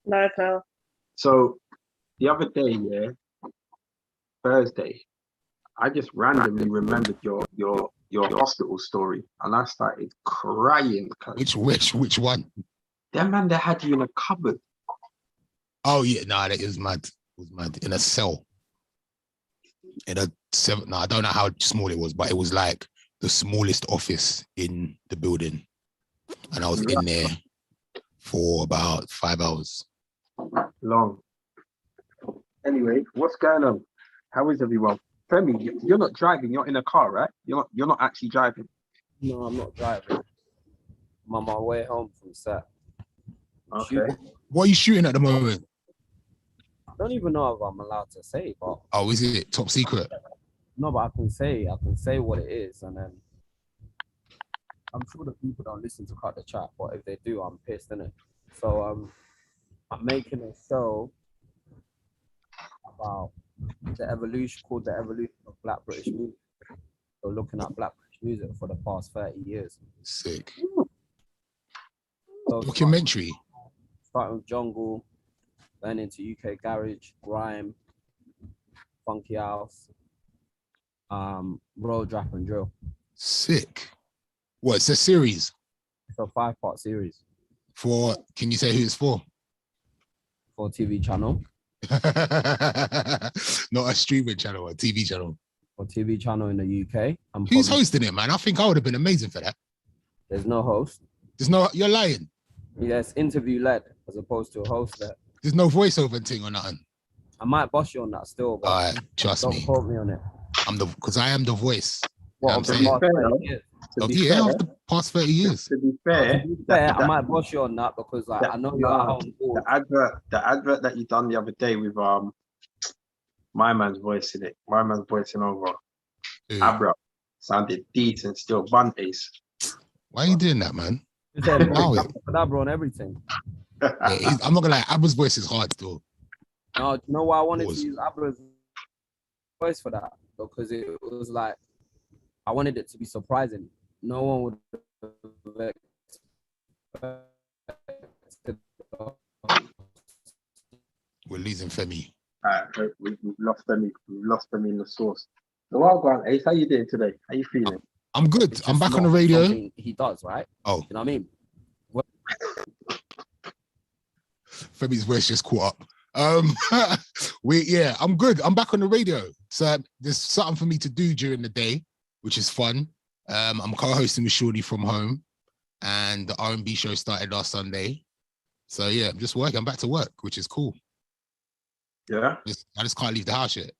No, pal. So the other day, yeah, Thursday, I just randomly remembered your hospital story, and I started crying. Which one? That man that had you in a cupboard. Oh yeah, nah, that is mad. It was mad in a cell. In a seven. No, I don't know how small it was, but it was like the smallest office in the building, and I was in there for about 5 hours. Long. Anyway, what's going on? How is everyone? Femi, you're not driving. You're in a car, right? You're not actually driving. No, I'm not driving. I'm on my way home from set. Okay. What are you shooting at the moment? I don't even know if I'm allowed to say, but Oh, is it top secret? no, but I can say what it is, and then I'm sure the people don't listen to Cut the Chat, but if they do, I'm pissed, innit? So I'm making a show about the evolution of Black British music. So looking at Black British music for the past 30 years. Sick. So documentary. Starting with jungle, then into UK garage, grime, funky house, road rap and drill. Sick. What? It's a series. It's a 5-part series. For, can you say who it's for? For a TV channel. Not a streaming channel, a TV channel. Or TV channel in the UK. Who's hosting it, man? I think I would have been amazing for that. There's no host. There's no, you're lying. Yes, interview led as opposed to a host led. There's no voiceover thing or nothing. I might boss you on that still, but all right, trust don't me. quote me on it. Because I am the voice. What, I'm saying? Of the past 30 years. To be fair, I might boss you on that because I know you're at home. The advert that you done the other day with my man's voice in it. My man's voicing over Abra sounded decent still. Bunties. Why are you doing that, man? Abra on everything. Yeah, I'm not gonna lie, Abra's voice is hard still. No, you know why I wanted to use Abra's voice for that? Because it was like I wanted it to be surprising. No one would We're losing Femi. We've lost Femi. We've lost Femi in the source. So well gone, Ace. How you doing today? How you feeling? I'm good. I'm back on the radio. He does, right? Oh. You know what I mean? Femi's voice just caught up. I'm good. I'm back on the radio. So there's something for me to do during the day, which is fun. I'm co-hosting with Shorty from home, and the R&B show started last Sunday. So yeah, I'm just working. I'm back to work, which is cool. Yeah. I just can't leave the house yet.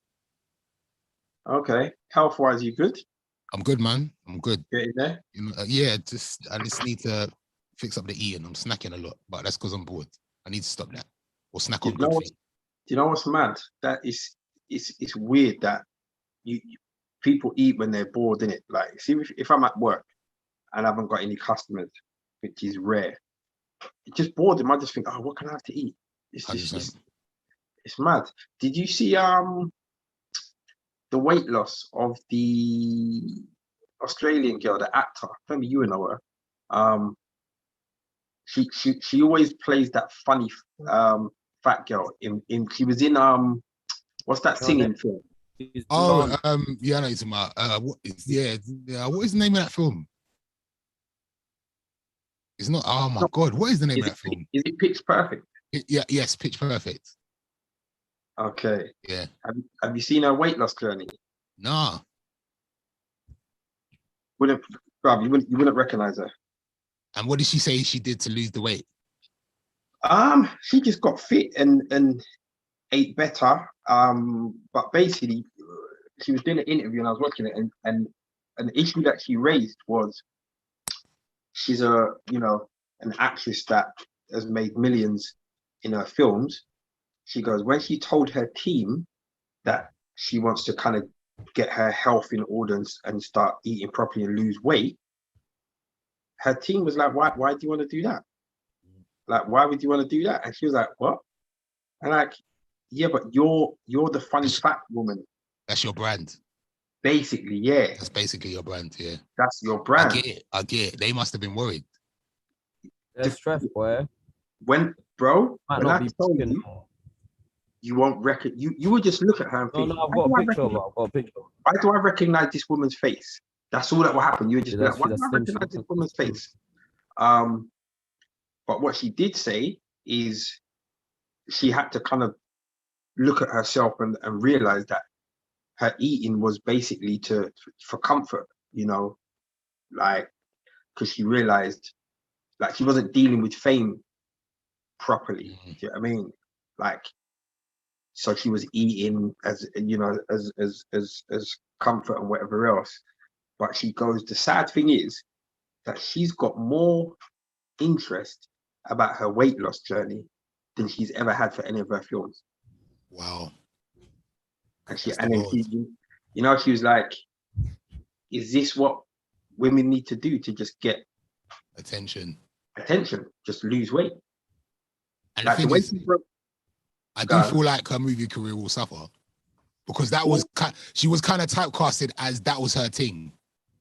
Okay. Health-wise, you good? I'm good, man. I'm good. Getting there? You know, I just need to fix up the eating. I'm snacking a lot, but that's because I'm bored. I need to stop that. Or snack on good things. Do you know what's mad? That is, it's weird that you people eat when they're bored, innit? Like, see, if I'm at work and I haven't got any customers, which is rare, it just boredom. I just think, oh, what can I have to eat? It's just, it's mad. Did you see the weight loss of the Australian girl, the actor? Maybe you know her. She always plays that funny fat girl. She was in what's that singing film? Oh, yeah, I know you're talking about. What is the name of that film? It's not. Oh my God, what is the name of that film? Is it Pitch Perfect? Yes, Pitch Perfect. Okay. Yeah. Have you seen her weight loss journey? Nah. You wouldn't recognize her. And what did she say she did to lose the weight? She just got fit and ate better. But basically, she was doing an interview and I was watching it, and an issue that she raised was she's an actress that has made millions in her films. She goes, when she told her team that she wants to kind of get her health in order and start eating properly and lose weight, her team was like, why do you want to do that? Like, why would you want to do that? And she was like, what? And like, yeah, but you're the funny fat woman. That's your brand. Basically, yeah. That's basically your brand, yeah. That's your brand. I get it. They must have been worried. They're stressed, boy. When bro. Might When not I be told fucking. you, you won't reckon. You would just look at her and No, think, no, I've got a picture of her. I've got a picture. why do I recognize this woman's face? That's all that will happen. You would just Yeah, be that's like, why true. do That's I slim recognize this shit. woman's face? But what she did say is she had to kind of look at herself and realize that her eating was basically for comfort, you know, like, because she realized like she wasn't dealing with fame properly. Do you know what I mean? Like, so she was eating as you know as comfort and whatever else. But she goes, the sad thing is that she's got more interest about her weight loss journey than she's ever had for any of her films. Wow. And That's then the world. you know, she was like, is this what women need to do to just get Attention. just lose weight? And Like the the thing way is, she broke I do feel like her movie career will suffer because that was she was kind of typecasted as that was her thing.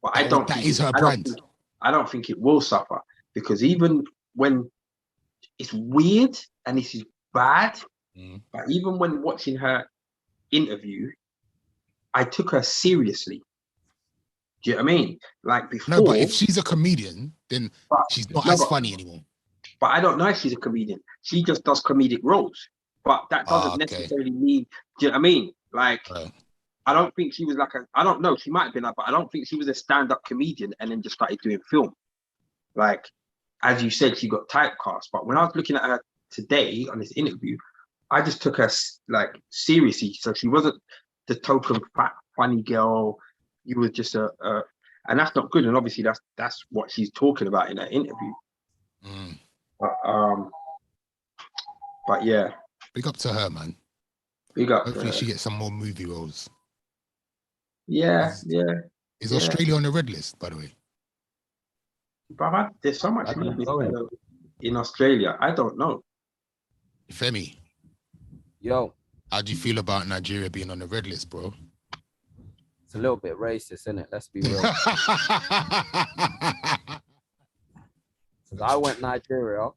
but That is her brand. I don't think it will suffer, because even when it's weird and this is bad, but even when watching her interview, I took her seriously. Do you know what I mean? Like before. No, but if she's a comedian, then she's not as funny anymore. But I don't know if she's a comedian. She just does comedic roles. But that doesn't necessarily mean, do you know what I mean? Like, I don't think she was like I don't know, she might have been like, but I don't think she was a stand-up comedian and then just started doing film. Like, as you said, she got typecast. But when I was looking at her today on this interview, I just took her like seriously. So she wasn't the token fat, funny girl. You were just and that's not good. And obviously that's what she's talking about in her interview. But yeah. Big up to her, man. Big up. Hopefully she gets some more movie roles. Yeah. Is Australia on the red list, by the way? But there's so much movies in Australia. I don't know. Femi. Yo. How do you feel about Nigeria being on the red list, bro? It's a little bit racist, isn't it? Let's be real. Because I went Nigeria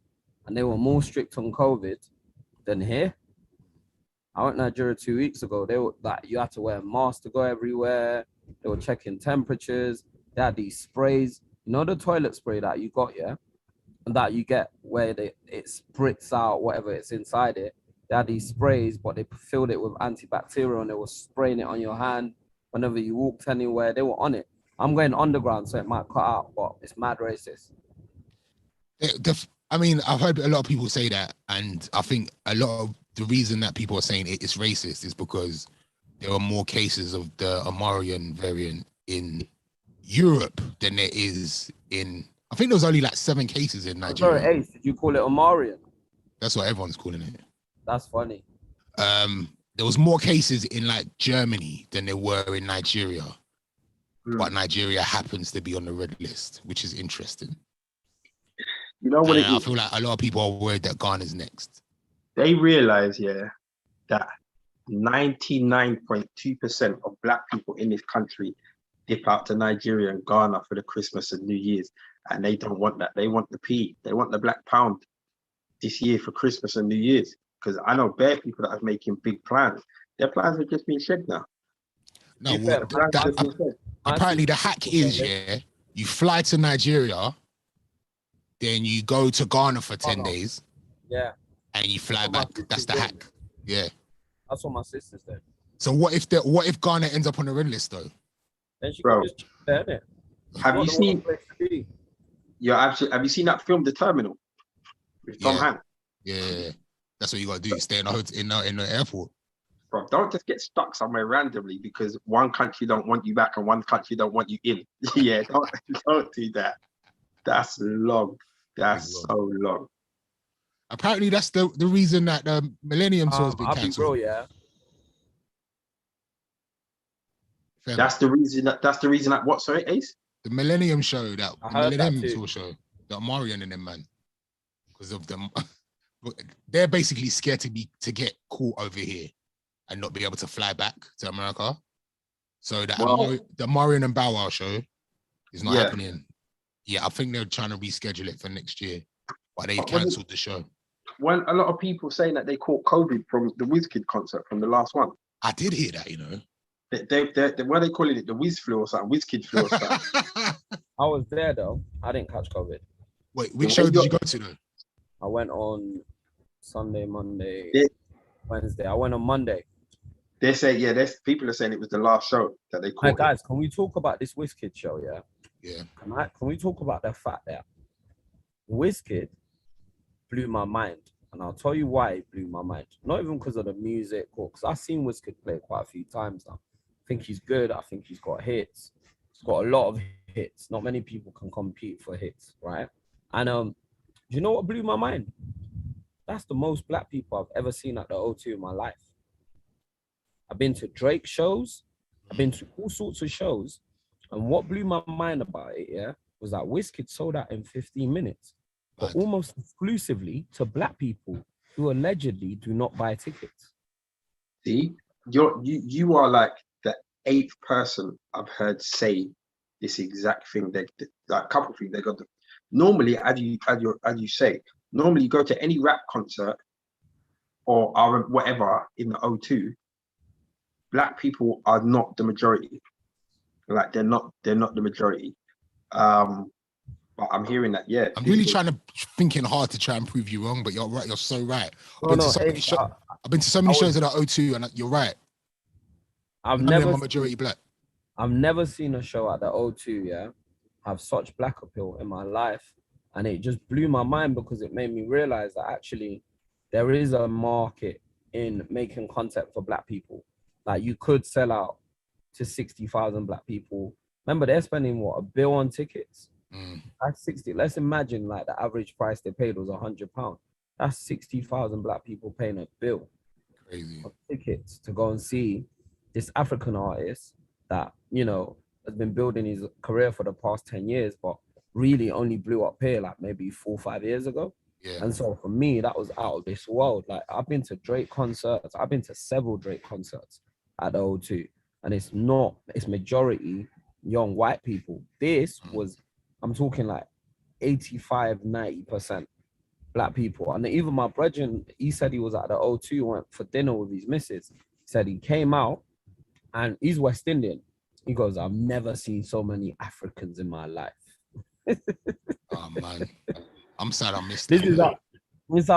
and they were more strict on COVID than here. I went Nigeria 2 weeks ago. They were like, you had to wear a mask to go everywhere. They were checking temperatures. They had these sprays. You know the toilet spray that you got, yeah? And that you get where it spritz out whatever it's inside it. They had these sprays, but they filled it with antibacterial and they were spraying it on your hand. Whenever you walked anywhere, they were on it. I'm going underground, so it might cut out, but it's mad racist. I mean, I've heard a lot of people say that, and I think a lot of the reason that people are saying it's racist is because there are more cases of the Omarion variant in Europe than there is in. I think there was only like 7 cases in Nigeria. Sorry, Ace, did you call it Omarion? That's what everyone's calling it. That's funny. There was more cases in like Germany than there were in Nigeria, but Nigeria happens to be on the red list, which is interesting. You know what? I feel like a lot of people are worried that Ghana's next. They realize, that 99.2% of Black people in this country dip out to Nigeria and Ghana for the Christmas and New Year's, and they don't want that. They want the P. They want the black pound this year for Christmas and New Year's. Because I know bare people that are making big plans. Their plans have just been shed now. No, apparently the hack is, you fly to Nigeria, then you go to Ghana for 10 days. Yeah. And you fly back. That's the hack. Yeah. That's what my sister said. So what if Ghana ends up on the red list though? Then she can just there, innit? Have you seen that film The Terminal with Tom Hanks? Yeah. That's what you gotta do. Stay in the airport. Bro, don't just get stuck somewhere randomly because one country don't want you back and one country don't want you in. Yeah, don't do that. That's long. That's so long. Apparently, that's the reason that the Millennium Tour has been I'll cancelled. be real, yeah. That's the reason that what? Sorry, Ace? The Millennium Show, the Millennium Tour show, the Omarion and them, man, because of them, they're basically scared to get caught over here and not be able to fly back to America. So the Omarion and Bow Wow show is not happening. Yeah, I think they're trying to reschedule it for next year, but they've cancelled the show. when a lot of people saying that they caught COVID from the Wizkid concert from the last one. I did hear that, you know. What are they calling it? The Wiz flu or something? Wizkid flu or something. I was there though. I didn't catch COVID. Wait, which show did you go to though? I went on Sunday, Monday, Yeah. Wednesday. I went on Monday. They say, yeah, people are saying it was the last show that they Hey caught. guys, can we talk about this Wizkid show? Yeah. Yeah. Can we talk about the fact that Wizkid blew my mind, and I'll tell you why it blew my mind. Not even because of the music, or because I've seen Wizkid play quite a few times now. I think he's good. I think he's got hits. He's got a lot of hits. Not many people can compete for hits, right? And do you know what blew my mind? That's the most black people I've ever seen at the O2 in my life. I've been to Drake shows. I've been to all sorts of shows. And what blew my mind about it, yeah, was that Wizkid sold out in 15 minutes, but almost exclusively to black people who allegedly do not buy tickets. See, you are like the 8th person I've heard say this exact thing. Like a couple of things they got. Normally, as you say, normally you go to any rap concert or whatever in the O2. Black people are not the majority. Like they're not the majority. But I'm hearing that, yeah. I'm really thinking hard to try and prove you wrong, but you're right. You're so right. I've been to so many shows at the O2, and you're right. I've never seen majority black. I've never seen a show at the O2, yeah, have such black appeal in my life, and it just blew my mind because it made me realize that actually there is a market in making content for black people. Like you could sell out to 60,000 black people. Remember, they're spending what, $1 billion on tickets? That's 60. Let's imagine like the average price they paid was £100. That's 60,000 black people paying $1 billion of tickets to go and see this African artist that, you know, has been building his career for the past 10 years, but really only blew up here like maybe 4 or 5 years ago. Yeah. And so for me, that was out of this world. Like I've been to Drake concerts. I've been to several Drake concerts at the O2, and it's majority young white people. This was, I'm talking like 85-90% black people. And even my brethren, he said he was at the O2, went for dinner with his missus. He said he came out, and he's West Indian. He goes, I've never seen so many Africans in my life. Oh man, I'm sad I missed this. it. This is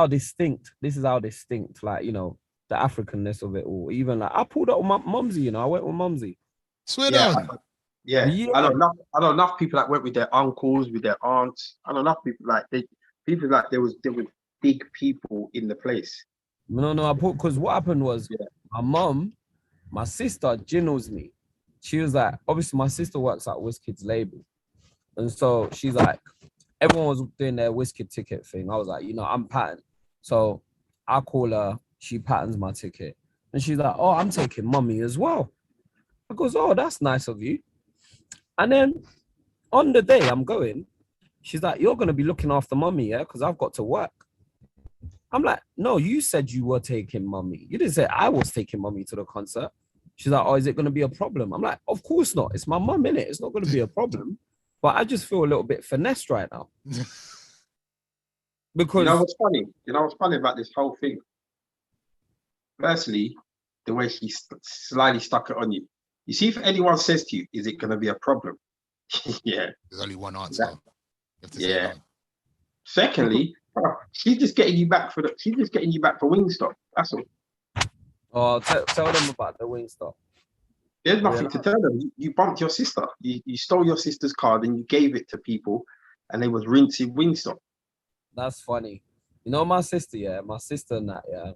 how distinct, like, you know, the Africanness of it all. Even like I pulled up with my mumsy, you know, I went with mumsy. Swear down. Yeah. I know enough people that went with their uncles, with their aunts. I know enough people like there was big people in the place. No, I put, because what happened was my sister Ginnels me. She was like, obviously my sister works at Wizkid's label. And so she's like, everyone was doing their Wizkid ticket thing. I was like, you know, I'm pattern. So I call her, she patterns my ticket. And she's like, oh, I'm taking mummy as well. I goes, oh, that's nice of you. And then on the day I'm going, she's like, you're going to be looking after mummy, yeah? Because I've got to work. I'm like, no, you said you were taking mummy. You didn't say I was taking mummy to the concert. She's like, oh, is it going to be a problem? I'm like, of course not. It's my mum, innit? It's not going to be a problem. But I just feel a little bit finessed right now. Because you know what's funny? You know what's funny about this whole thing? Firstly, the way he slyly stuck it on you. You see, if anyone says to you, is it going to be a problem? Yeah. There's only one answer. You have to say no. Secondly, she's just getting you back for Wingstop. That's all. Oh, tell them about the Wingstop. There's nothing to tell them. You bumped your sister. You stole your sister's card and you gave it to people, and they was rinsing Wingstop. That's funny. You know, my sister and that, yeah,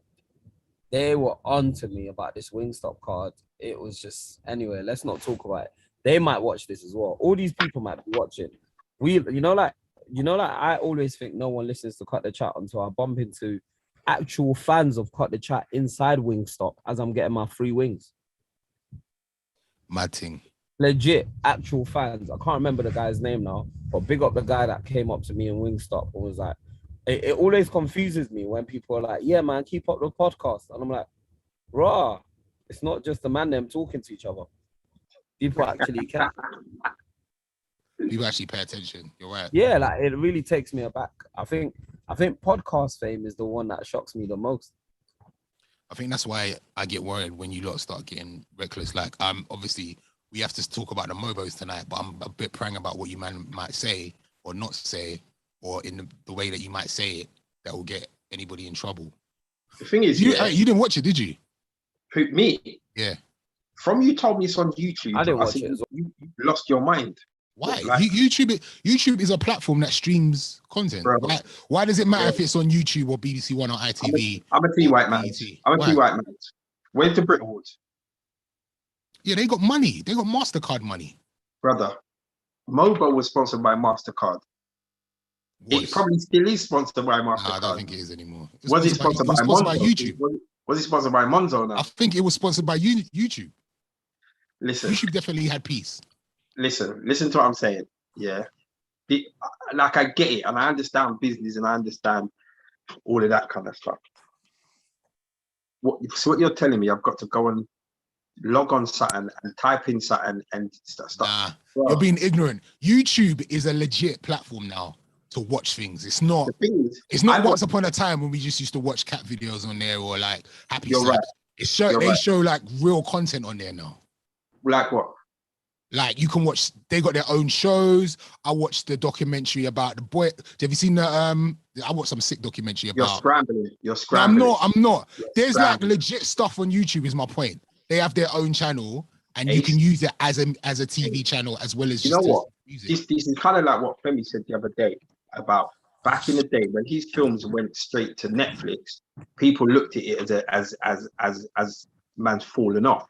they were on to me about this Wingstop card. It was just, anyway, let's not talk about it. They might watch this as well. All these people might be watching. I always think no one listens to Cut the Chat until I bump into actual fans of Cut the Chat inside Wingstop as I'm getting my free wings. Mad thing. Legit, actual fans. I can't remember the guy's name now, but big up the guy that came up to me in Wingstop and was like, it always confuses me when people are like, yeah, man, keep up the podcast. And I'm like, rah, it's not just the man them talking to each other. People actually care. People actually pay attention. You're right. Yeah, like it really takes me aback. I think I think podcast fame is the one that shocks me the most. I think that's why I get worried when you lot start getting reckless. Like, obviously we have to talk about the Mobos tonight, but I'm a bit praying about what you man might say or not say, or in the way that you might say it that will get anybody in trouble. The thing is, you didn't watch it, did you? Who, me? Yeah. From you told me it's on YouTube. I didn't watch it as well. You lost your mind. Why? Like, YouTube is a platform that streams content. Bro. Why does it matter if it's on YouTube or BBC One or ITV? I'm a T white man. BET? I'm a T white man. Where's the Brit Awards? Yeah, they got money. They got MasterCard money. Brother, Mobo was sponsored by MasterCard. It probably still is sponsored by MasterCard. No, I don't think it is anymore. Was it sponsored by YouTube? Was it sponsored by Monzo now? I think it was sponsored by YouTube. Listen. YouTube definitely had peace. Listen to what I'm saying. Yeah. Like, I get it, and I understand business, and I understand all of that kind of stuff. So what you're telling me, I've got to go and log on something and type in something and stuff. Nah, you're being ignorant. YouTube is a legit platform now to watch things. It's not. It's not once upon a time when we just used to watch cat videos on there or like happy stuff. Right. They show like real content on there now. Like what? Like you can watch. They got their own shows. I watched the documentary about the boy. Have you seen the? I watched some sick documentary about. You're scrambling. No, I'm not. There's like legit stuff on YouTube. Is my point. They have their own channel, and you can use it as a TV channel as well as. You know what? This is kind of like what Femi said the other day about back in the day when his films went straight to Netflix. People looked at it as man's fallen off.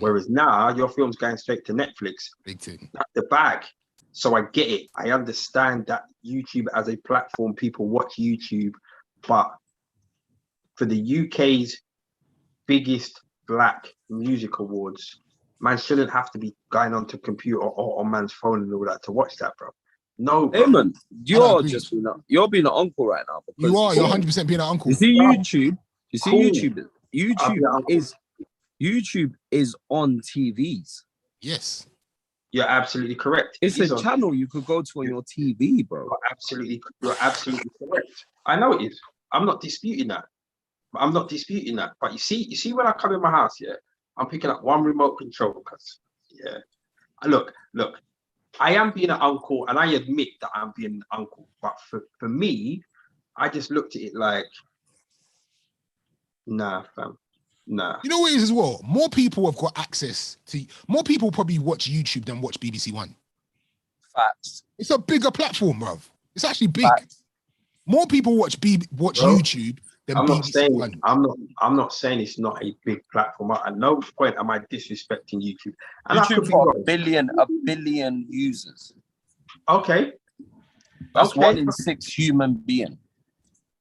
Whereas now your film's going straight to Netflix. Big thing. That's the bag. So I get it. I understand that YouTube as a platform, people watch YouTube, but for the UK's biggest Black Music Awards, man shouldn't have to be going onto computer or on man's phone and all that to watch that, bro. No, bro. Hey man, you're being an uncle right now. You're 100% being an uncle. You see YouTube. You see YouTube is on TVs. Yes. You're absolutely correct. It's a channel you could go to on your TV, bro. You're absolutely correct. I know it is. I'm not disputing that. But you see when I come in my house, yeah, I'm picking up one remote control because, yeah. Look, I am being an uncle, and I admit that I'm being an uncle. But for me, I just looked at it like, nah, fam. Nah. You know what it is as well? More people have got access to. More people probably watch YouTube than watch BBC One. Facts. It's a bigger platform, bruv. It's actually big. Facts. More people watch YouTube than BBC One. I'm not saying it's not a big platform. At no point am I disrespecting YouTube. And YouTube's got a billion users. Okay. That's 1 in 6 human being.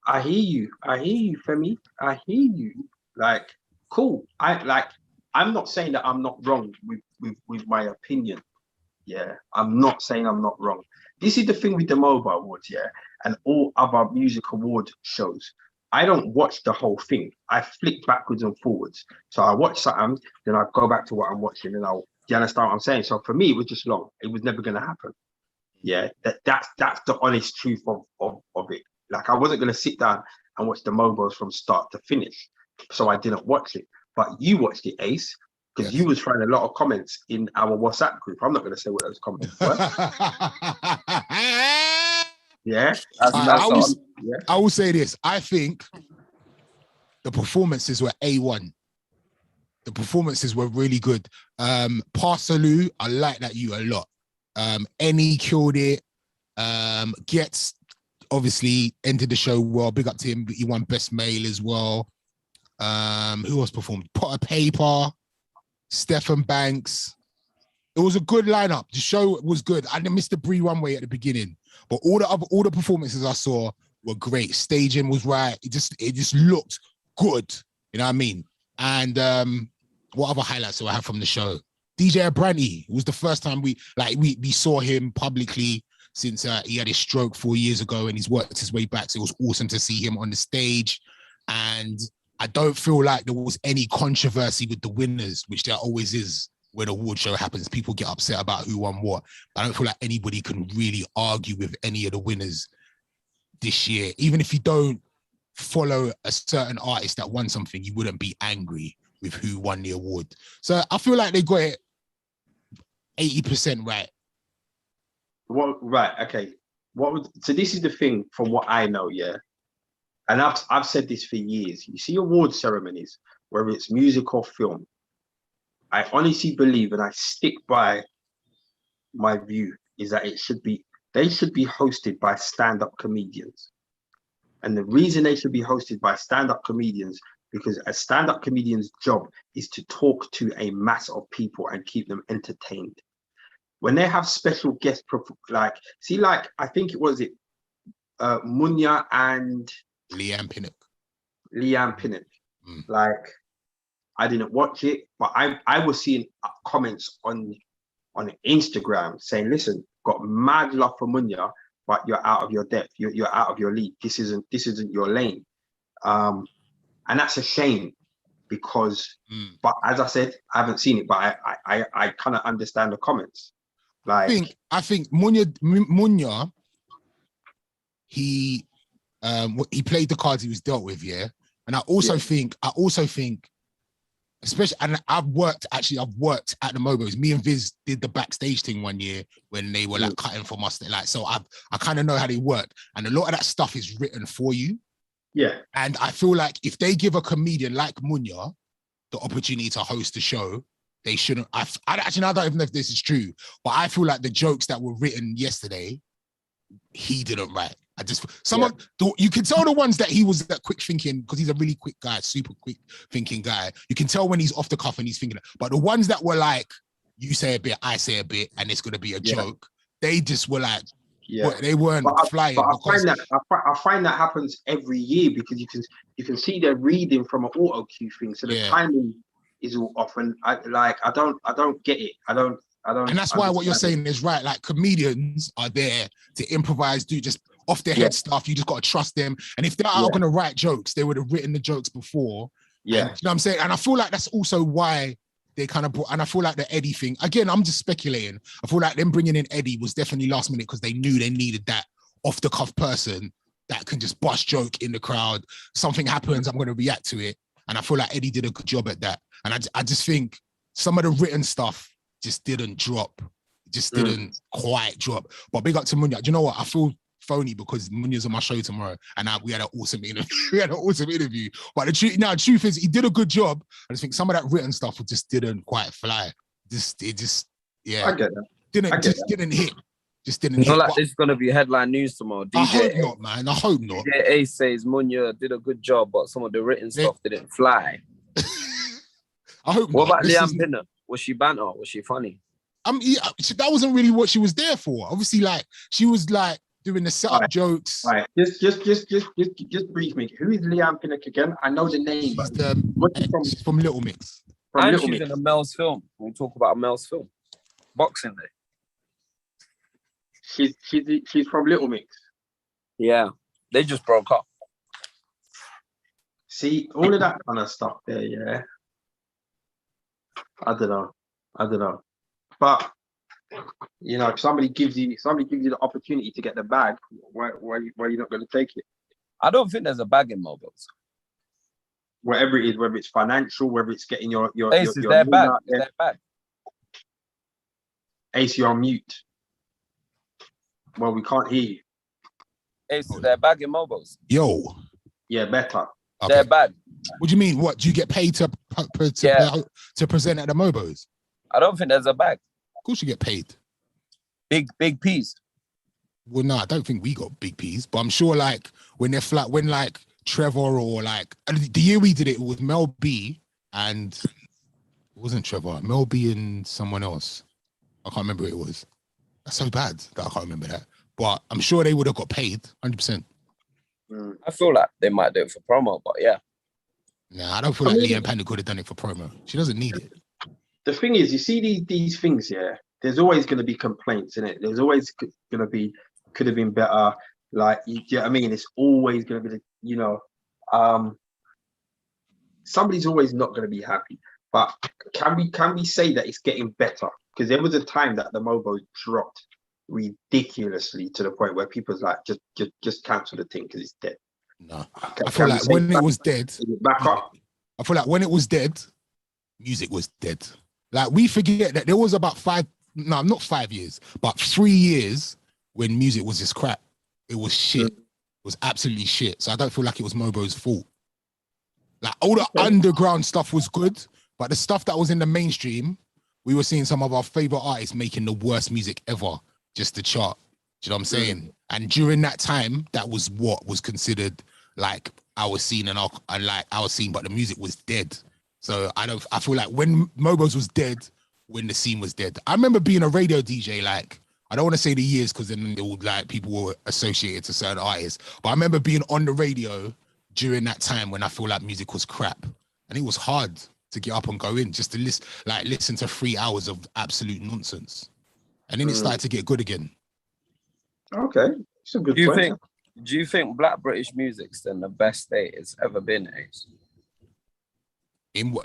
I hear you, Femi. I hear you. Like, cool. I'm not saying that I'm not wrong with my opinion. Yeah, I'm not saying I'm not wrong. This is the thing with the Mobo Awards, yeah, and all other music award shows. I don't watch the whole thing. I flick backwards and forwards. So I watch something, then I go back to what I'm watching, and do you understand what I'm saying? So for me, it was just long. It was never going to happen. Yeah, that's the honest truth of it. Like, I wasn't going to sit down and watch the Mobos from start to finish. So I didn't watch it. But you watched it, Ace, because you was throwing a lot of comments in our WhatsApp group. I'm not going to say what those comments were. Yeah. I will say this. I think the performances were A1. The performances were really good. Parsaloo, I like that you a lot. Any killed it. Gets obviously entered the show well. Big up to him. He won Best Male as well. Who else performed? Potter Paper, Stephen Banks. It was a good lineup. The show was good. I missed the Bree Runway at the beginning, but all the performances I saw were great. Staging was right. It just looked good. You know what I mean? And what other highlights do I have from the show? DJ Abranti. It was the first time we saw him publicly since he had his stroke 4 years ago, and he's worked his way back. So it was awesome to see him on the stage. And I don't feel like there was any controversy with the winners, which there always is when a award show happens. People get upset about who won what. I don't feel like anybody can really argue with any of the winners. this year, even if you don't follow a certain artist that won something, you wouldn't be angry with who won the award. So I feel like they got it 80% right. What? Right. Okay. So this is the thing from what I know, yeah. And I've said this for years. You see award ceremonies, whether it's music or film, I honestly believe, and I stick by my view, is that they should be hosted by stand-up comedians. And the reason they should be hosted by stand-up comedians, because a stand-up comedian's job is to talk to a mass of people and keep them entertained. When they have special guests, like I think it was Munya and Leanne Pinnock. Like, I didn't watch it, but I was seeing comments on Instagram saying, listen, got mad love for Munya, but you're out of your depth. You're out of your league. This isn't your lane. And that's a shame because, but as I said, I haven't seen it, but I kind of understand the comments. Like, I think Munya, he played the cards he was dealt with, yeah. And I also think, especially, and I've worked at the Mobos. Me and Viz did the backstage thing one year when they were like cutting from us. Like, so I kind of know how they work, and a lot of that stuff is written for you. Yeah. And I feel like if they give a comedian like Munya the opportunity to host a show, they shouldn't. I don't even know if this is true, but I feel like the jokes that were written yesterday, he didn't write. You can tell the ones that he was that quick thinking, because he's a really quick guy, super quick thinking guy. You can tell when he's off the cuff and he's thinking. But the ones that were like, you say a bit, I say a bit, and it's going to be a joke, they just were like, they weren't flying. But I find that happens every year because you can see they're reading from an auto cue thing, so the timing is all off, and I don't get it. I don't. And that's why what you're saying is right. Like, comedians are there to improvise, do just off their head stuff. You just got to trust them. And if they are going to write jokes, they would have written the jokes before. Yeah. And, you know what I'm saying? And I feel like that's also why they kind of brought, and I feel like the Eddie thing, again, I'm just speculating. I feel like them bringing in Eddie was definitely last minute because they knew they needed that off the cuff person that can just bust joke in the crowd. Something happens, I'm going to react to it. And I feel like Eddie did a good job at that. And I just think some of the written stuff just didn't drop. Just didn't quite drop. But big up to Munya. Do you know what? I feel phony because Munya's on my show tomorrow, and we had an awesome interview. But the truth is, he did a good job. I just think some of that written stuff just didn't quite fly. I get that. Didn't hit. Just didn't hit. Not like this is gonna be headline news tomorrow. I hope not, man. I hope not. DJ Ace says Munya did a good job, but some of the written stuff didn't fly. I hope. What about Leanne Pinnock? Was she banter? Was she funny? That wasn't really what she was there for. Obviously, like, she was like doing the setup jokes. Right. Just brief me. Who is Leanne Pinnock again? I know the name. She's from Little Mix. She's in a Mel's film. We talk about a Mel's film. Boxing Day. She's from Little Mix. Yeah. They just broke up. See, all of that kind of stuff there, yeah. I don't know. But you know, if somebody gives you the opportunity to get the bag, why are you not going to take it? I don't think there's a bag in Mobiles. Whatever it is, whether it's financial, whether it's getting your Ace, is their bag? Is their bag? Ace, you're on mute. Well, we can't hear you. Ace, is their bag in Mobiles? Yo. Yeah, better. Okay. Their bag. What do you mean? What do you get paid to present at the Mobos? I don't think there's a bag. Of course you get paid. Big P's. Well, no, I don't think we got big P's, but I'm sure like when they're flat, when like Trevor or like the year we did it with Mel B and it wasn't Trevor, Mel B and someone else. I can't remember who it was. That's so bad that I can't remember that. But I'm sure they would have got paid 100%. I feel like they might do it for promo, but yeah. Nah, I don't feel like Leanne Panda could have done it for promo. She doesn't need it. The thing is, you see these things, yeah, there's always going to be complaints in it. There's always going to be, could have been better. Like, you know what I mean? It's always going to be, you know, somebody's always not going to be happy. But can we say that it's getting better? Because there was a time that the Mobo dropped ridiculously to the point where people's like, just cancel the thing because it's dead. No, Can, I feel we like say when it back- was dead, is it back up? I feel like when it was dead, music was dead. Like we forget that there was about 5 years, but 3 years when music was just crap. It was shit. It was absolutely shit. So I don't feel like it was Mobo's fault. Like all the underground stuff was good, but the stuff that was in the mainstream, we were seeing some of our favorite artists making the worst music ever just to chart. Do you know what I'm saying? And during that time, that was what was considered like our scene and like our scene, but the music was dead. So I feel like when Mobo's was dead, when the scene was dead. I remember being a radio DJ, like, I don't want to say the years because then it would like people were associated to certain artists, but I remember being on the radio during that time when I feel like music was crap. And it was hard to get up and go in just to listen to 3 hours of absolute nonsense. And then it started to get good again. Okay, it's a good Do you point. think Black British music's then the best state it's ever been, Ace?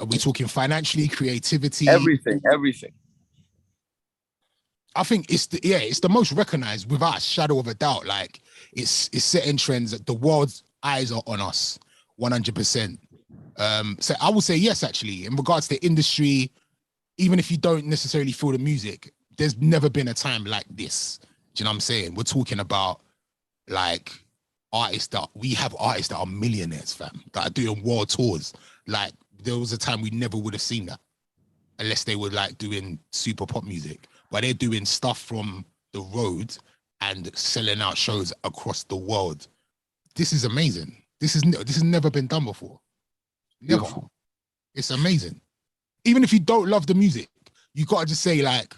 Are we talking financially, creativity? Everything. I think it's the most recognized without a shadow of a doubt. Like it's setting trends that the world's eyes are on us 100%. So I would say yes, actually, in regards to industry, even if you don't necessarily feel the music, there's never been a time like this. Do you know what I'm saying? We're talking about like artists that are millionaires, fam, that are doing world tours. Like there was a time we never would have seen that unless they were like doing super pop music, but they're doing stuff from the road and selling out shows across the world. This is amazing. This has never been done before. Never. Beautiful. It's amazing. Even if you don't love the music, you gotta just say like,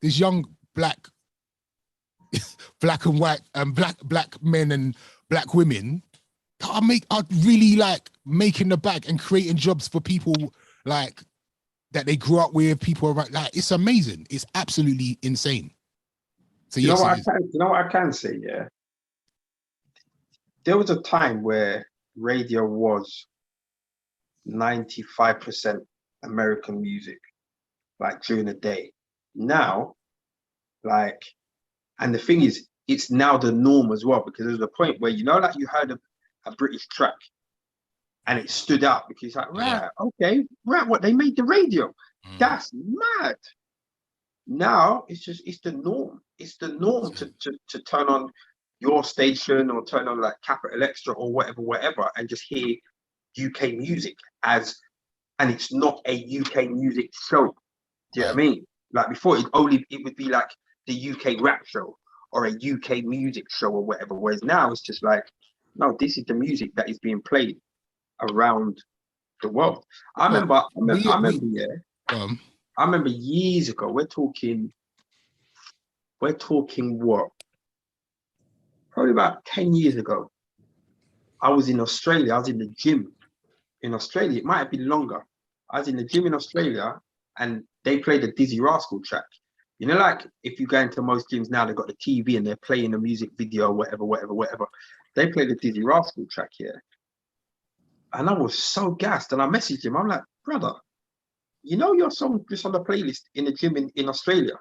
this young black and white and black men and black women are really like making the bag and creating jobs for people like that they grew up with, people around. Like it's amazing. It's absolutely insane. So You yes, know what I can say, yeah. There was a time where radio was 95% American music, like during the day. Now, like, and the thing is, it's now the norm as well, because there's a point where, like you heard a British track and it stood out because it's like, right, okay, right, what, they made the radio. That's mad. Now it's the norm. It's the norm to turn on your station or turn on like Capital Extra or whatever, and just hear UK music and it's not a UK music show. Do you know what I mean? Like before, it would be like the UK rap show or a UK music show or whatever. Whereas now it's just like, no, this is the music that is being played around the world. I remember years ago. We're talking what? Probably about 10 years ago. I was in Australia. I was in the gym in Australia. It might have been longer. I was in the gym in Australia and they played the Dizzy Rascal track. You know, like if you go into most gyms now, they've got the TV and they're playing a music video, whatever. They played the Dizzy Rascal track here. And I was so gassed. And I messaged him. I'm like, brother, you know your song just on the playlist in the gym in Australia?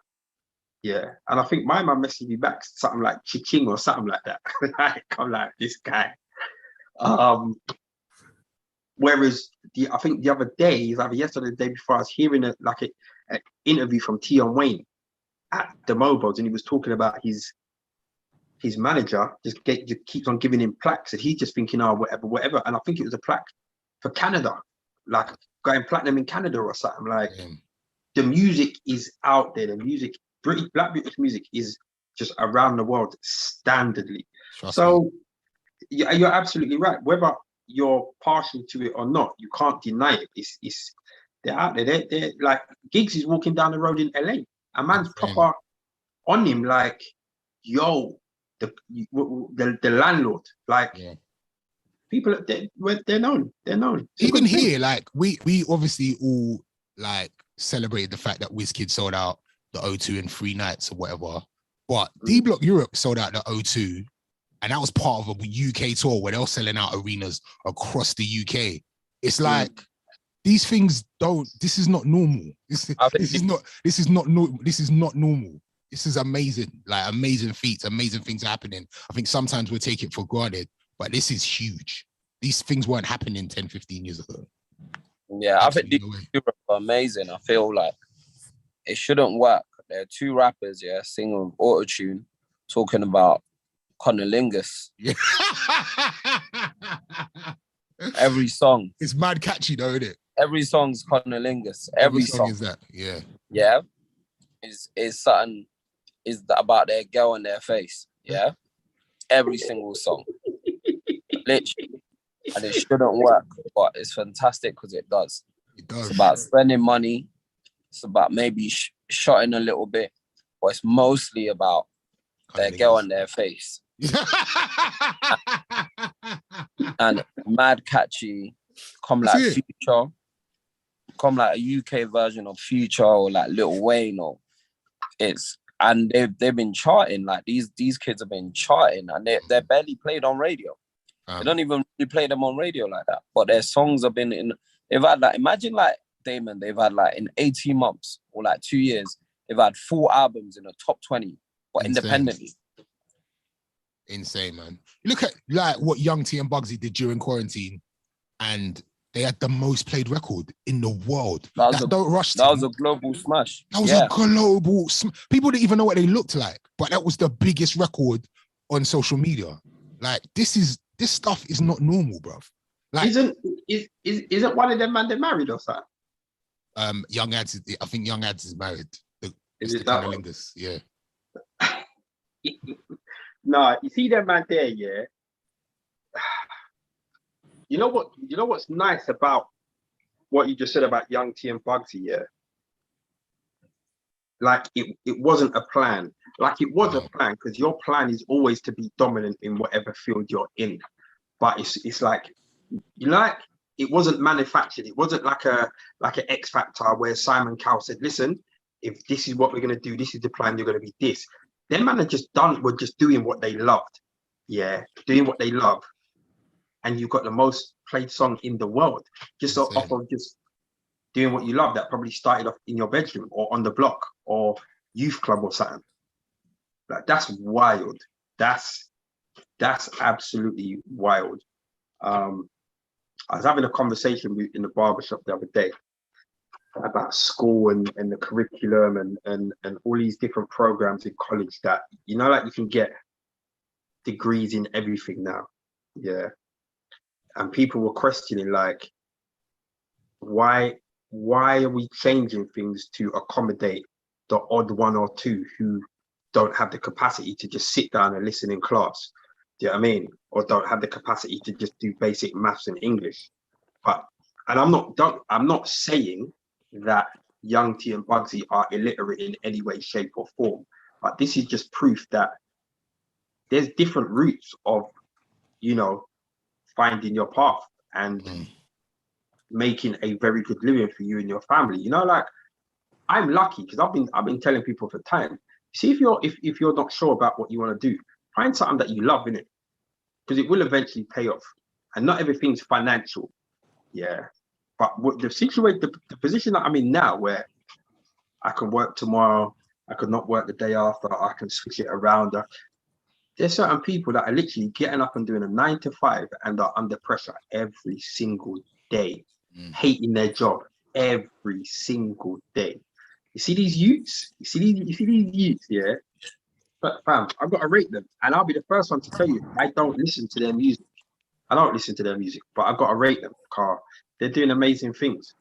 Yeah. And I think my man messaged me back something like Chiching or something like that. Like, I'm like, this guy. Whereas I think the other day, either yesterday or the day before, I was hearing an interview from Tion Wayne at the Mobos, and he was talking about his manager just keeps on giving him plaques, and he's just thinking, oh, whatever. And I think it was a plaque for Canada, like going platinum in Canada or something. Like the music is out there. The music, Black British music, is just around the world standardly. So you're absolutely right. Whether you're partial to it or not, you can't deny it. It's they're out there. They're like Giggs is walking down the road in LA. A man's proper on him, like, yo, the landlord, like people, they're known. Even here, like we obviously all like celebrated the fact that Wizkid sold out the O2 in 3 nights or whatever, but D Block Europe sold out the O2, and that was part of a UK tour where they were selling out arenas across the UK. It's like these things don't. This is not normal. This is not normal. This is amazing, like amazing feats, amazing things are happening. I think sometimes we take it for granted, but this is huge. These things weren't happening 10, 15 years ago. Yeah, I think these two are amazing. I feel like it shouldn't work. There are two rappers, yeah, singing with auto-tune, talking about cunnilingus. Yeah. Every song. It's mad catchy though, isn't it? Every song's cunnilingus. Every song is that, yeah. Yeah. Is something about their girl and their face. Yeah. Every single song. Literally. And it shouldn't work, but it's fantastic because it does. It does. It's about spending money. It's about maybe shotting a little bit, but it's mostly about their girl and their face. And mad catchy, come like Future, come like a UK version of Future or like Lil Wayne, or and they've been charting, like these kids have been charting, and they're barely played on radio. They don't even really play them on radio like that, but their songs have been they've had like, imagine like Damon, they've had like in 18 months or like 2 years, they've had 4 albums in the top 20, but independently. Insane, man. Look at like what Young T and Bugsy did during quarantine, and they had the most played record in the world. Don't rush. That was a global smash. That was a global people didn't even know what they looked like, but that was the biggest record on social media. Like this stuff is not normal, bruv. Like, isn't one of them man they married or something? Young Ads, I think Young Ads is married. Is it that one? Yeah. No, you see that man there, yeah. You know what's nice about what you just said about Young T and Bugsy, yeah? Like it wasn't a plan. Like it was a plan, because your plan is always to be dominant in whatever field you're in. But it's like, you know, like it wasn't manufactured. It wasn't like an X Factor where Simon Cowell said, listen, if this is what we're gonna do, this is the plan, you're gonna be this. Them man were just doing what they loved. Yeah, doing what they love. And you got the most played song in the world. Just off of just doing what you love, that probably started off in your bedroom or on the block or youth club or something. Like that's wild. That's absolutely wild. I was having a conversation in the barbershop the other day about school and the curriculum and all these different programs in college that, you know, like you can get degrees in everything now. Yeah. And people were questioning, like, why are we changing things to accommodate the odd one or two who don't have the capacity to just sit down and listen in class? Do you know what I mean? Or don't have the capacity to just do basic maths and English. And I'm not saying that Young T and Bugsy are illiterate in any way, shape, or form, but this is just proof that there's different routes of, you know, finding your path and making a very good living for you and your family. You know, like I'm lucky because I've been telling people for time. See, if you're not sure about what you want to do, find something that you love in it, because it will eventually pay off. And not everything's financial. Yeah. But what the situation, the position that I'm in now, where I can work tomorrow, I could not work the day after, I can switch it around. There's certain people that are literally getting up and doing a 9 to 5 and are under pressure every single day, hating their job every single day. You see these youths? You see these youths, yeah? But fam, I've got to rate them. And I'll be the first one to tell you, I don't listen to their music. I don't listen to their music, but I've got to rate them, because they're doing amazing things.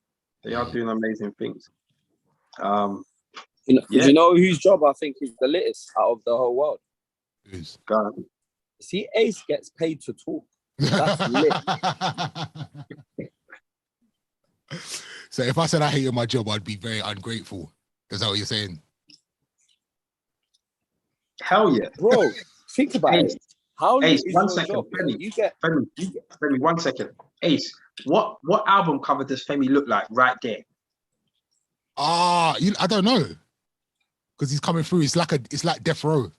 They are doing amazing things. You know whose job I think is the littest out of the whole world? Who's? See, Ace gets paid to talk. That's lit. So if I said I hated my job, I'd be very ungrateful. Is that what you're saying? Hell yeah. Bro, think about it. How Ace, is 1 your second, job? Femi, 1 second. Ace, what album cover does Femi look like right there? I don't know, because he's coming through. It's like Death Row.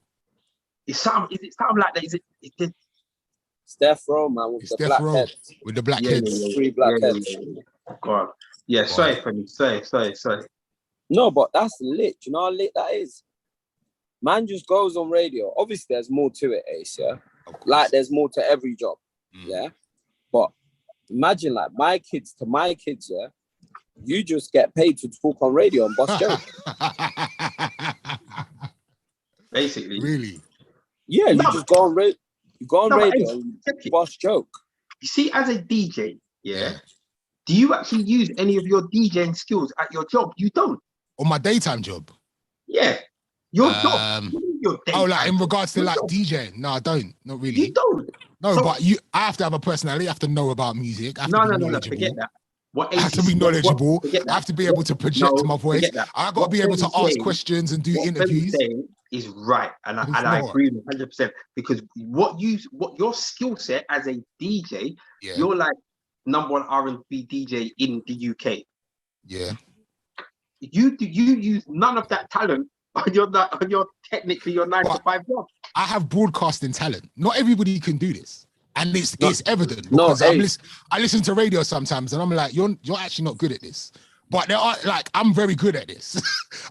Is it something like that? Is it It's Death Row, man, with the black heads. With the black heads. Three black heads. God. Yeah, sorry, Femi. Sorry. No, but that's lit. Do you know how lit that is? man just goes on radio. Obviously, there's more to it, Ace, yeah? Like, there's more to every job, yeah? But imagine, like, my kids, yeah? You just get paid to talk on radio and bust jokes. Basically. Really? Yeah, you just go on radio. You go on radio and bust joke. You see, as a DJ, yeah, do you actually use any of your DJing skills at your job? You don't. On my daytime job? Yeah. Your job. Your like in regards to like DJing? No, I don't. Not really. You don't. No, but I have to have a personality. I have to know about music. I have to be knowledgeable. Forget that. I have to be knowledgeable. I have to be able to project my voice. I got to be able to ask questions and do interviews. Is right, and I agree with 100%, because what your skill set as a DJ, you're like #1 R&B DJ in the UK. Yeah. You use none of that talent on your technically your 9 to 5 job. I have broadcasting talent. Not everybody can do this. And it's evident because I listen to radio sometimes and I'm like, you're actually not good at this. But there are like, I'm very good at this.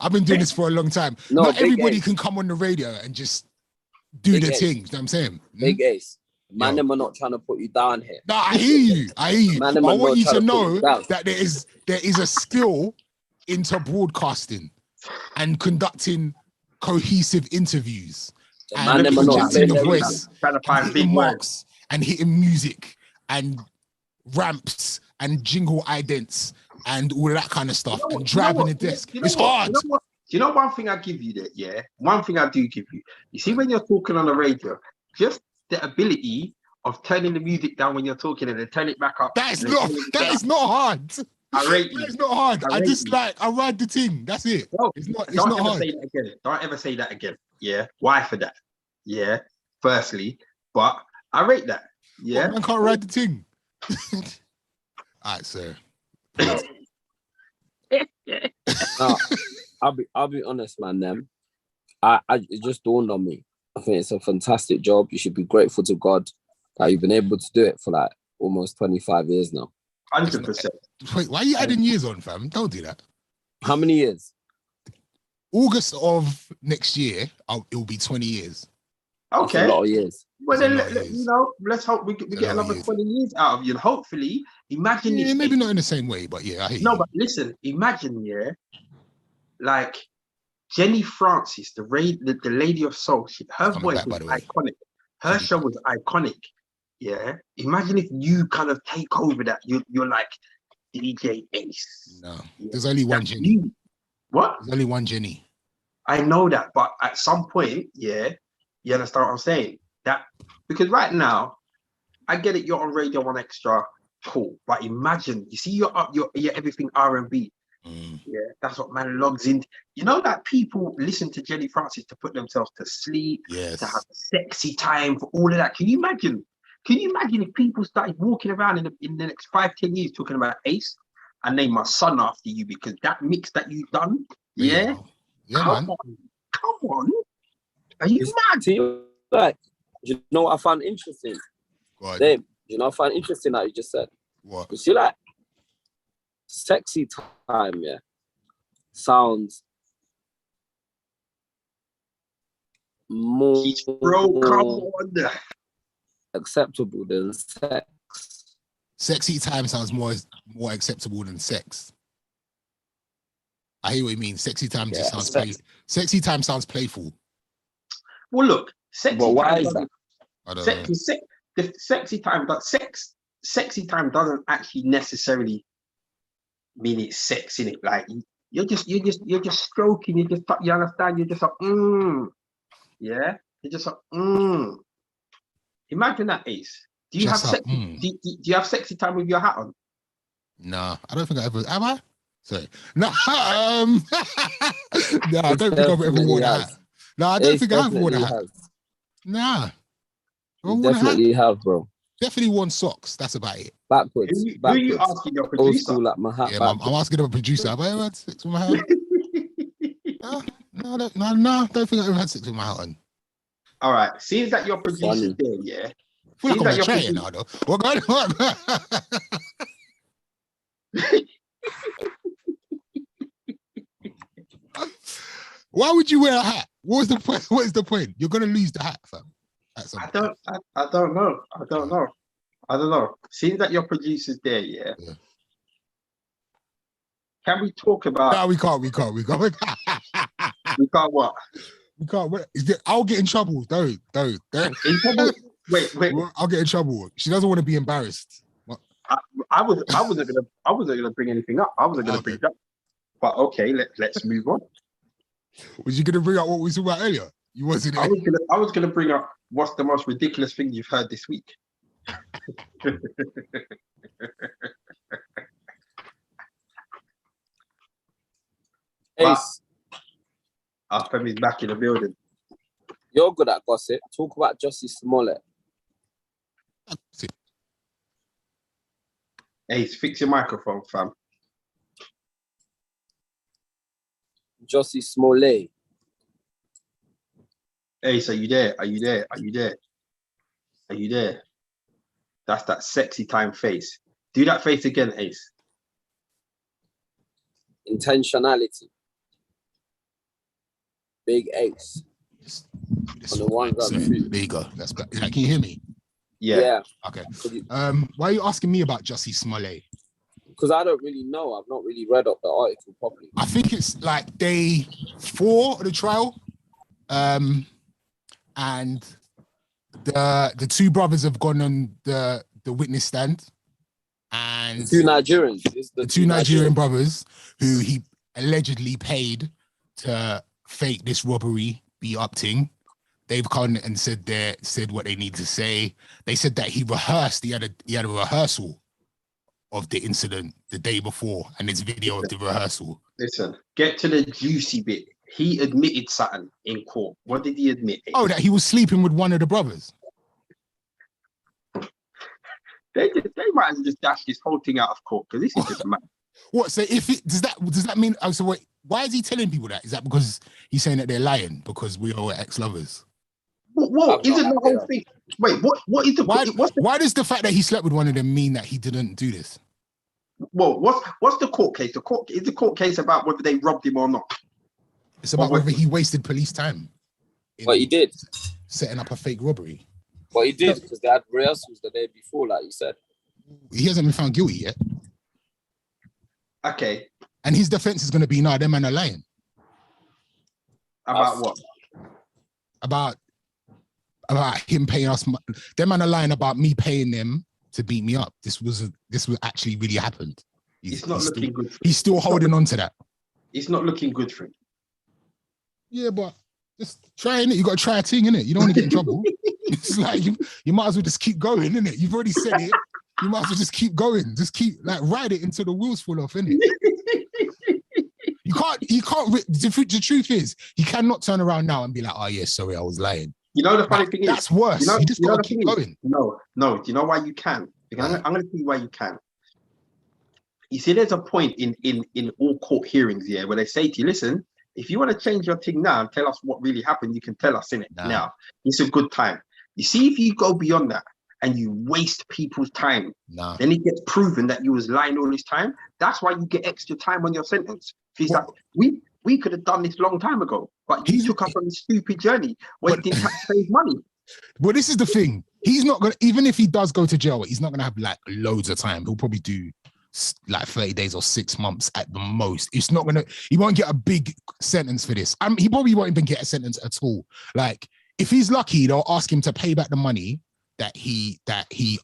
I've been doing this for a long time. Not everybody can come on the radio and just do the thing. You know what I'm saying? Big Ace. Man, them are not trying to put you down here. No, I hear you. Man, I want you to know that there is a skill into broadcasting and conducting cohesive interviews and projecting the voice, hitting marks and hitting music and ramps and jingle idents and all of that kind of stuff, and driving the desk. It's hard. You know one thing I give you that, yeah? One thing I do give you. You see, when you're talking on the radio, just the ability of turning the music down when you're talking and then turn it back up. That is not hard. I rate you. It's not hard. I ride the thing. That's it. No, it's not hard. Say that again. Don't ever say that again. Yeah. Why for that? Yeah. Firstly, but I rate that. Yeah. I can't ride the thing. All right, sir. No, I'll be honest, man. Them, it just dawned on me. I think it's a fantastic job. You should be grateful to God that you've been able to do it for like almost 25 years now. 100%. Wait, why are you adding years on, fam? Don't do that. How many years? August of next year, it will be 20 years. Okay. That's a lot of years. Well, then, let's hope we get another 20 years out of you. And hopefully, imagine this. Maybe not in the same way, but yeah, I hear you. No, but listen, imagine, like Jenny Francis, the Lady of Soul, her voice was iconic. Her show was iconic. Yeah. Imagine if you kind of take over that. You're like DJ Ace. No, there's only one Jenny. What? There's only one Jenny. I know that, but at some point, you understand what I'm saying? That because right now, I get it. You're on Radio 1 Extra, cool. But imagine, you see, you're everything R&B. Yeah, that's what man logs in. You know that people listen to Jenny Francis to put themselves to sleep, to have sexy time, for all of that. Can you imagine? Can you imagine if people started walking around in the next 5-10 years talking about Ace? I name my son after you because that mix that you've done. Yeah, come on. Are you mad? Like, you know what I found interesting? Dave, you know what I found interesting that you just said? What? You see, like, sexy time, sounds more come on. acceptable than sex. Sexy time sounds more acceptable than sex. I hear what you mean. Sexy time just sounds sexy time sounds playful. Well, look, sexy time. Why is that? I don't know. The sexy time, but sexy time doesn't actually necessarily mean it's sex, innit? Like you're just stroking. You understand? You're just like yeah. You're just like Imagine that, Ace. Do you just have do you have sexy time with your hat on? No, I don't think I ever. Am I? Sorry. No, no, I don't think I've ever worn a hat. No, I don't think I've worn a hat. Nah. Definitely have, bro. Definitely worn socks. That's about it. Backwards. Who are you asking your producer? Old school, like my hat. Yeah, I'm asking the producer. Have I ever had sex with my hat? No, don't think I ever had sex with my hat on. All right. Seems that your producer's there, yeah. I feel like I'm betraying now, though. What going on? Why would you wear a hat? What was the point? What is the point? You're gonna lose the hat, fam. I don't know. I don't know. Seeing that your producer's there, yeah. Can we talk about? No, we can't. We can't what? We can't. I'll get in trouble. Don't. In trouble? Wait. I'll get in trouble. She doesn't want to be embarrassed. I wasn't gonna bring anything up. I wasn't gonna bring it up. But okay, let's move on. Was you gonna bring up what we talked about earlier? You wasn't. I was gonna bring up what's the most ridiculous thing you've heard this week. Ace, Femi's back in the building. you're good at gossip. Talk about Jussie Smollett. Ace, fix your microphone, fam. Jussie Smollett. Ace, are you there? That's that sexy time face. Do that face again, Ace. Intentionality. Big Ace. On the one gram. There you go. That's better. Can you hear me? Yeah. Okay. Why are you asking me about Jussie Smollett? Because I don't really know. I've not really read up the article properly. I think it's like day 4 of the trial. And the two brothers have gone on the witness stand. And The two Nigerians. The two Nigerian brothers who he allegedly paid to fake this robbery be up ting. They've come and said what they need to say. They said that he rehearsed. He had a rehearsal of the incident the day before, and there's video of the rehearsal. Listen, get to the juicy bit. He admitted something in court. What did he admit? Oh, that he was sleeping with one of the brothers. They might as well just dash this whole thing out of court because this is just mad. What? So does that mean? Oh, so wait, why is he telling people that? Is that because he's saying that they're lying because we are ex-lovers? What isn't the whole thing? Wait, what is the why does the fact that he slept with one of them mean that he didn't do this? Well, what's the court case? Is the court case about whether they robbed him or not? It's about whether he wasted police time. But he did. Setting up a fake robbery. But he did because they had rehearsals the day before, like you said. He hasn't been found guilty yet. Okay. And his defense is going to be, no, them men are lying. About what? About him paying us. Them men are lying about me paying them to beat me up. This was actually really happened. It's not looking good. He's still holding on to that. It's not looking good for him. Yeah, but just trying it. You got to try a thing, innit? You don't want to get in trouble. It's like you might as well just keep going, innit? You've already said it. You might as well just keep going. Just keep ride it until the wheels fall off, innit? You can't. The truth is, he cannot turn around now and be like, "Oh yeah, sorry, I was lying." You know the funny thing is, that's worse. You just got to keep going. No. Do you know why you can? Because I'm going to tell you why you can. You see, there's a point in all court hearings, yeah, where they say to you, "Listen, if you want to change your thing now and tell us what really happened, you can tell us in it now. It's a good time." You see, if you go beyond that and you waste people's time, then it gets proven that you was lying all this time. That's why you get extra time on your sentence. It's like, we could have done this long time ago, but you took us on a stupid journey where you didn't have to save money. Well, this is the thing. He's not going to, even if he does go to jail, he's not going to have like loads of time. He'll probably do like 30 days or 6 months at the most. It's not going to, he won't get a big sentence for this. He probably won't even get a sentence at all. Like, if he's lucky, they'll ask him to pay back the money that he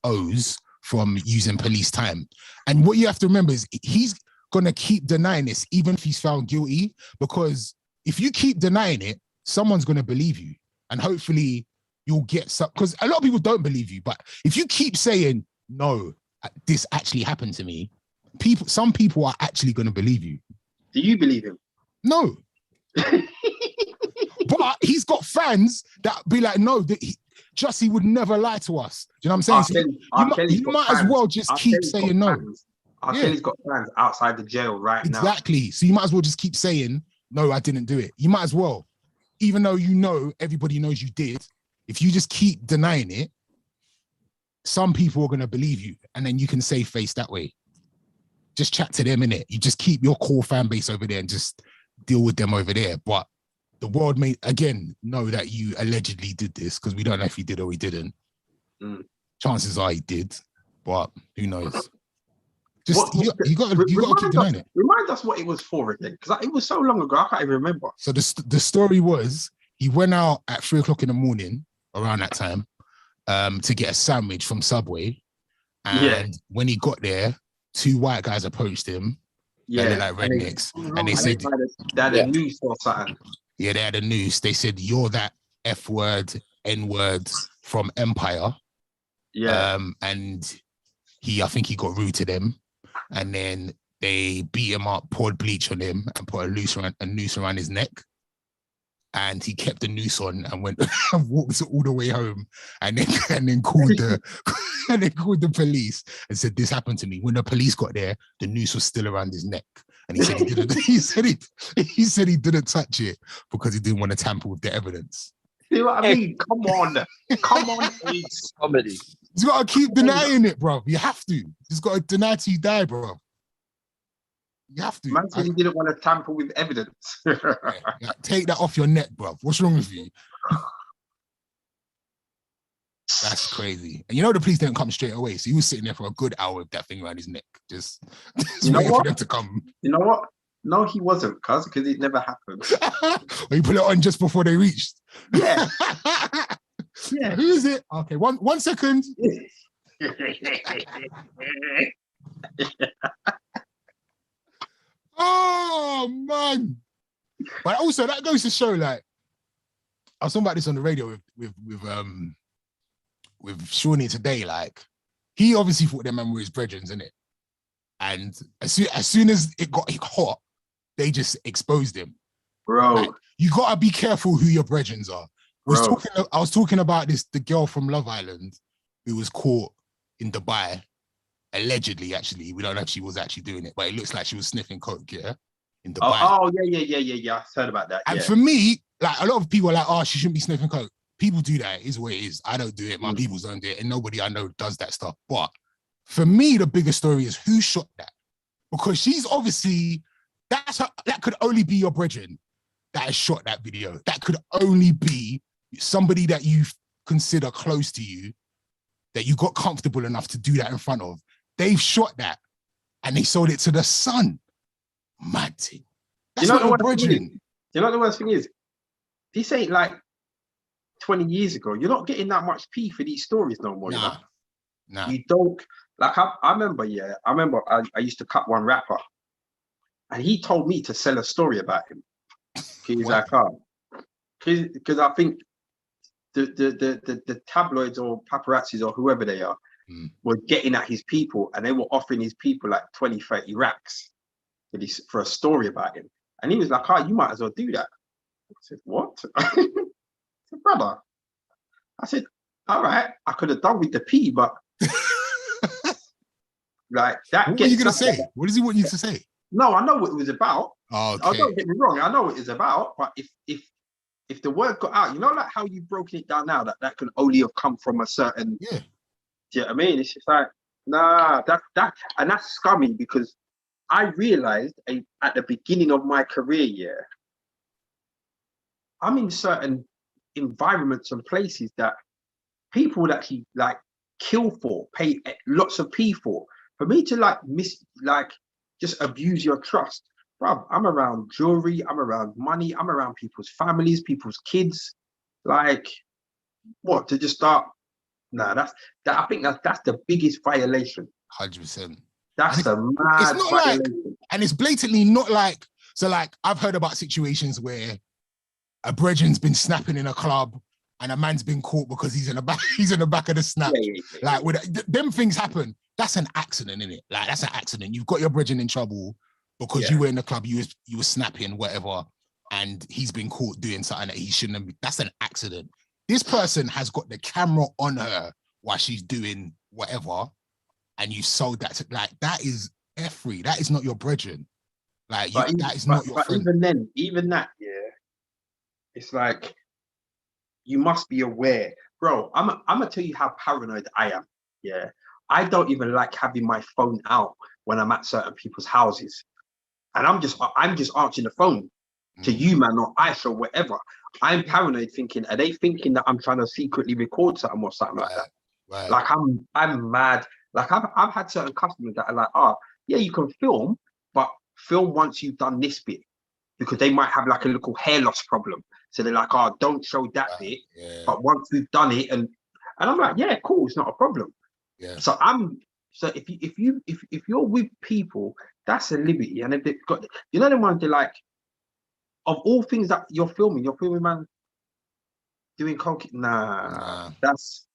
owes from using police time. And what you have to remember is he's going to keep denying this, even if he's found guilty, because if you keep denying it, someone's going to believe you. And hopefully you'll get some, because a lot of people don't believe you, but if you keep saying, no, this actually happened to me, some people are actually going to believe you. Do you believe him? No. But he's got fans that be like, no, Jussie would never lie to us. Do you know what I'm saying? You might as well just keep saying no. He's got plans outside the jail right now. Exactly. So you might as well just keep saying, no, I didn't do it. You might as well. Even though you know, everybody knows you did. If you just keep denying it, some people are going to believe you. And then you can save face that way. Just chat to them, innit? You just keep your core fan base over there and just deal with them over there. But the world may again know that you allegedly did this, because we don't know if he did or he didn't. Chances are he did, but who knows? Just you got to keep denying it. Remind us what it was for again, because it was so long ago I can't even remember. So the story was he went out at 3 o'clock in the morning around that time to get a sandwich from Subway, and when he got there, 2 white guys approached him. They look like rednecks, and they said they had a noose or something. Yeah, they had a noose. They said, "You're that F word, N word from Empire." Yeah. And I think he got rude to them, and then they beat him up, poured bleach on him, and put a noose around his neck. And he kept the noose on and went and walked all the way home, and then called the police and said, "This happened to me." When the police got there, the noose was still around his neck, and he said he didn't. He said he didn't touch it because he didn't want to tamper with the evidence. See what I mean? Come on, it's comedy. You got to keep denying it, bro. You have to. You just got to deny till you die, bro. You have to. Man said he didn't want to tamper with evidence. Yeah, take that off your neck, bro. What's wrong with you? That's crazy. And you know the police didn't come straight away, so he was sitting there for a good hour with that thing around his neck, just waiting for them to come. You know what? No, he wasn't, because it never happened. Or you put it on just before they reached. Yeah. Yeah. Who is it? Okay, one second. Oh man! But also that goes to show, like, I was talking about this on the radio with Shawnee today. Like, he obviously thought their man were his brethren, isn't it? And as soon as it got hot, they just exposed him. Bro, like, you gotta be careful who your brethren are. I was talking about the girl from Love Island who was caught in Dubai. Allegedly, actually, we don't know if she was actually doing it, but it looks like she was sniffing coke, yeah, in Dubai. Oh, yeah. I heard about that. And for me, like, a lot of people are like, "Oh, she shouldn't be sniffing coke." People do that. It is what it is. I don't do it. My people don't do it, and nobody I know does that stuff. But for me, the bigger story is who shot that, because she's obviously that could only be your brethren that has shot that video. That could only be somebody that you consider close to you, that you got comfortable enough to do that in front of. They've shot that and they sold it to the Sun. Mad thing. That's not your brethren. You know what the worst thing is? This ain't like 20 years ago. You're not getting that much pee for these stories no more. Nah. You don't. Like, I remember I used to cut one rapper, and he told me to sell a story about him. He's like, because I think the tabloids or paparazzis or whoever they are were getting at his people, and they were offering his people like 20, 30 racks for a story about him. And he was like, you might as well do that. I said, what? I said, brother. I said, all right, I could have done with the P, but like that. What are you gonna say? What does he want you to say? No, I know what it was about. Oh, okay. Don't get me wrong, I know what it's about, but if the word got out, you know, like how you've broken it down now, that can only have come from a certain. Yeah. Do you know what I mean? It's just like, nah, and that's scummy, because I realized at the beginning of my career, I'm in certain environments and places that people would actually like kill for, pay lots of P for me to just abuse your trust. Bro, I'm around jewelry, I'm around money, I'm around people's families, people's kids. Like, what, to just start? Nah, I think that's the biggest violation. 100%. That's a mad violation. Like, and it's blatantly not like, so like, I've heard about situations where a brethren's been snapping in a club and a man's been caught because he's in the back of the snap. Yeah. Like, them things happen. That's an accident, isn't it? Like, that's an accident. You've got your brethren in trouble because you were in the club, you were snapping, whatever, and he's been caught doing something that he shouldn't have been. That's an accident. This person has got the camera on her while she's doing whatever, and you sold that to, like, that is F3. That is not your brethren. Like, that is not your friend. Even that, it's like, you must be aware. Bro, I'm gonna tell you how paranoid I am. Yeah. I don't even like having my phone out when I'm at certain people's houses. And I'm just answering the phone. to you, man, or Ice or whatever. I'm paranoid thinking, are they thinking that I'm trying to secretly record something or something like that? Right. Like I'm mad. Like I've had certain customers that are like, oh, yeah, you can film, but film once you've done this bit, because they might have like a little hair loss problem. So they're like, oh, don't show that bit. Yeah. But once we've done it, and I'm like, yeah, cool, it's not a problem. Yeah. So if you're with people, that's a liberty. And if they've got, you know, the ones they're like, of all things that you're filming, man doing coke. Nah. That's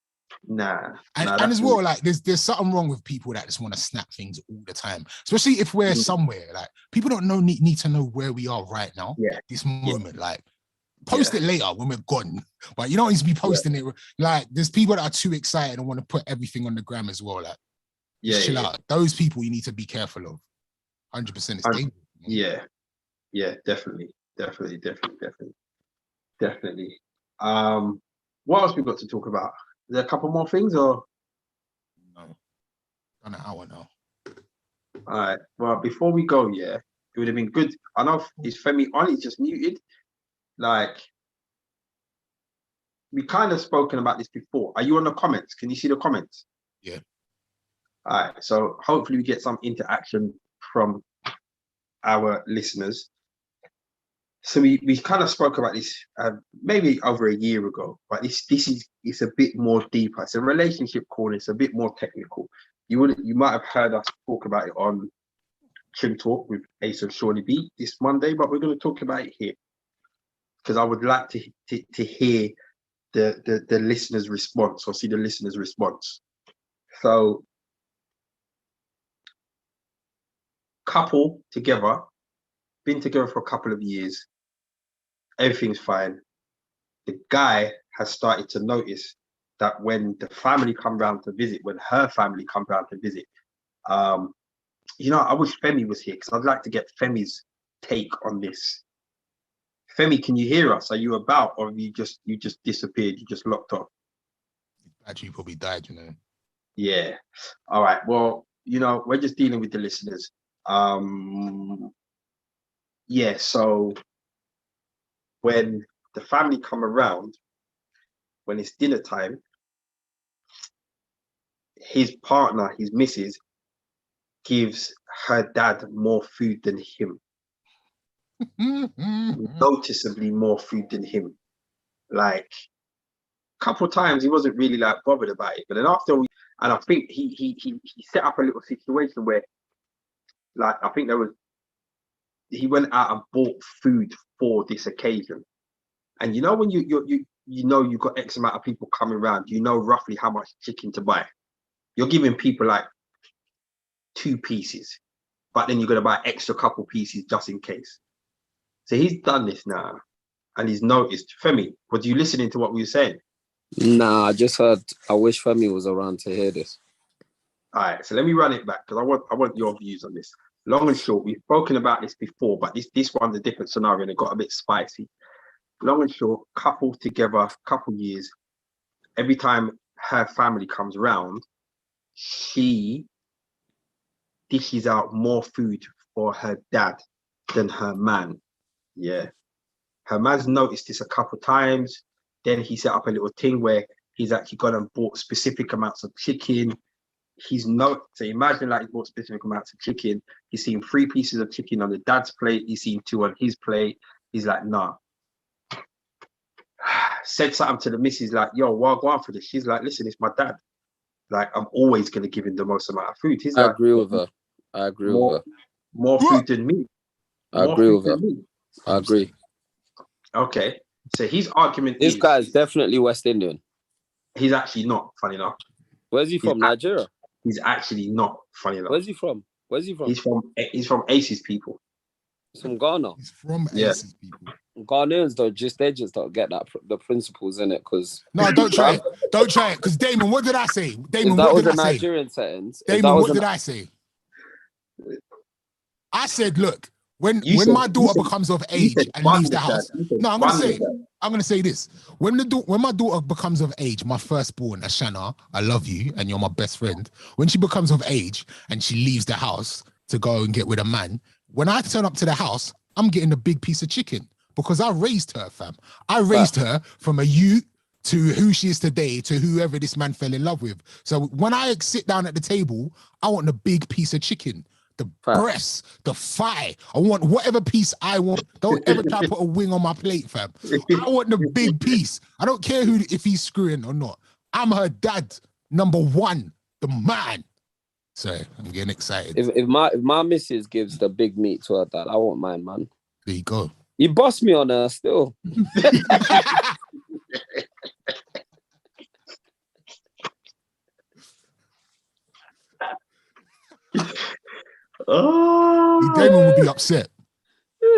nah. And that's as well, like there's something wrong with people that just want to snap things all the time, especially if we're somewhere. Like people don't need to know where we are right now. Yeah. This moment, like post it later when we're gone. But you don't need to be posting it. Like there's people that are too excited and want to put everything on the gram as well. Like chill out. Those people you need to be careful of. 100%. It's dangerous. Yeah, definitely. What else we got to talk about? Is there a couple more things or? No. Done an hour now. All right. Well, before we go, it would have been good. I know is Femi on? He's just muted. Like, we kind of spoken about this before. Are you on the comments? Can you see the comments? Yeah. All right. So hopefully we get some interaction from our listeners. So we kind of spoke about this maybe over a year ago, but it's a bit more deeper. It's a relationship call. It's a bit more technical. You might have heard us talk about it on Trim Talk with Ace and Shorty B this Monday, but we're going to talk about it here because I would like to hear the listeners' response or see the listeners' response. So, couple together, been together for a couple of years. Everything's fine. The guy has started to notice that when the family come round to visit, when her family come round to visit, you know, I wish Femi was here because I'd like to get Femi's take on this. Femi, can you hear us? Are you about, or have you just disappeared? You just locked off? Actually, probably died, you know. Yeah. All right. Well, you know, we're just dealing with the listeners. Yeah. So when the family come around, when it's dinner time, his partner, his missus, gives her dad more food than him. Noticeably more food than him. Like a couple of times he wasn't really like bothered about it, but then after and I think he set up a little situation where, like, I think he went out and bought food for this occasion. And you know when you know you've got X amount of people coming around, you know roughly how much chicken to buy. You're giving people like 2 pieces, but then you're gonna buy extra couple pieces just in case. So he's done this now, and he's noticed. Femi, were you listening to what we were saying? Nah, I just heard. I wish Femi was around to hear this. All right, so let me run it back because I want your views on this. Long and short, we've spoken about this before, but this one's a different scenario and it got a bit spicy. Long and short, couple together, couple years. Every time her family comes around, she dishes out more food for her dad than her man. Yeah. Her man's noticed this a couple times. Then he set up a little thing where he's actually gone and bought specific amounts of chicken. So imagine like he bought specific amounts of chicken. He's seen 3 pieces of chicken on the dad's plate. He's seen 2 on his plate. He's like, nah. Said something to the missus like, yo, why go on for this? She's like, listen, it's my dad. Like, I'm always going to give him the most amount of food. I agree with her. More food than me. I agree with her. I agree. Okay. So his argument this guy is definitely West Indian. He's actually not, funny enough. Where's he from? Nigeria? He's actually not, funny enough. Where's he from? He's from Ace's people. He's from Ghana. He's from Ace's people. Ghanaians they just don't get that the principles in it because no, don't try it. Don't try it. Because Damon, what did I say? Damon, that what was did a I say? Nigerian sentence. Damon, what did I say? I said, look, when my daughter becomes of age and leaves the house. No, I'm gonna say this. When my daughter becomes of age, my firstborn, Ashana, I love you and you're my best friend. When she becomes of age and she leaves the house to go and get with a man, when I turn up to the house, I'm getting a big piece of chicken because I raised her, fam. I raised her from a youth to who she is today, to whoever this man fell in love with. So when I sit down at the table, I want a big piece of chicken, the breast, the thigh. I want whatever piece I want. Don't ever try to put a wing on my plate, fam. I want the big piece. I don't care if he's screwing or not. I'm her dad, number one, the man. Sorry, I'm getting excited. If my missus gives the big meat to her dad, I want mine, man. There you go. You boss me on her still. Oh, Damon would be upset.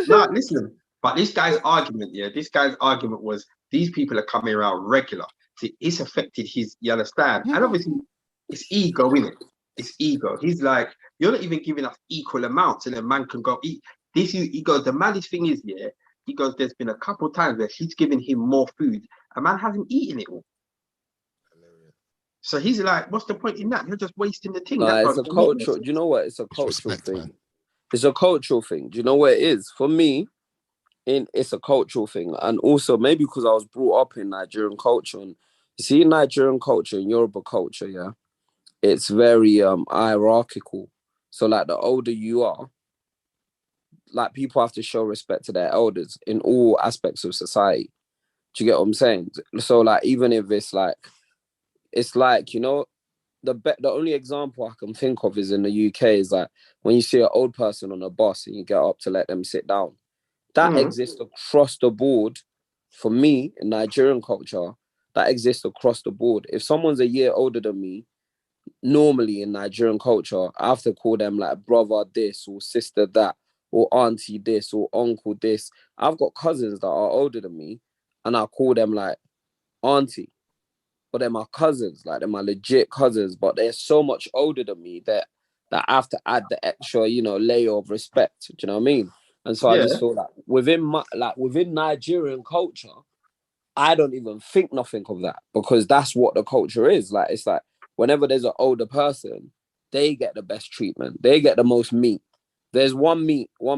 No, listen, but this guy's argument was these people are coming around regular. See, it's affected his, you understand? And obviously, it's ego, innit? It's ego. He's like, you're not even giving us equal amounts, and a man can go eat. He goes, the maddest thing is, yeah, he goes, there's been a couple times where she's giving him more food. A man hasn't eaten it all. So he's like, what's the point in that? You're just wasting the thing. It's a cultural. Do you know what? It's a cultural thing. Man. It's a cultural thing. Do you know what it is? For me, it's a cultural thing. And also maybe because I was brought up in Nigerian culture. And you see, in Nigerian culture, in Yoruba culture, yeah, it's very hierarchical. So like the older you are, like people have to show respect to their elders in all aspects of society. Do you get what I'm saying? So like, even if it's like, you know, the only example I can think of is in the UK is like when you see an old person on a bus and you get up to let them sit down. That exists across the board. For me, in Nigerian culture, that exists across the board. If someone's a year older than me, normally in Nigerian culture, I have to call them like brother this or sister that or auntie this or uncle this. I've got cousins that are older than me and I call them like auntie. But they're my cousins, like they're my legit cousins, but they're so much older than me that I have to add the extra, you know, layer of respect. Do you know what I mean? And so I just feel like within Nigerian culture, I don't even think nothing of that because that's what the culture is. Like it's like whenever there's an older person, they get the best treatment. They get the most meat. There's one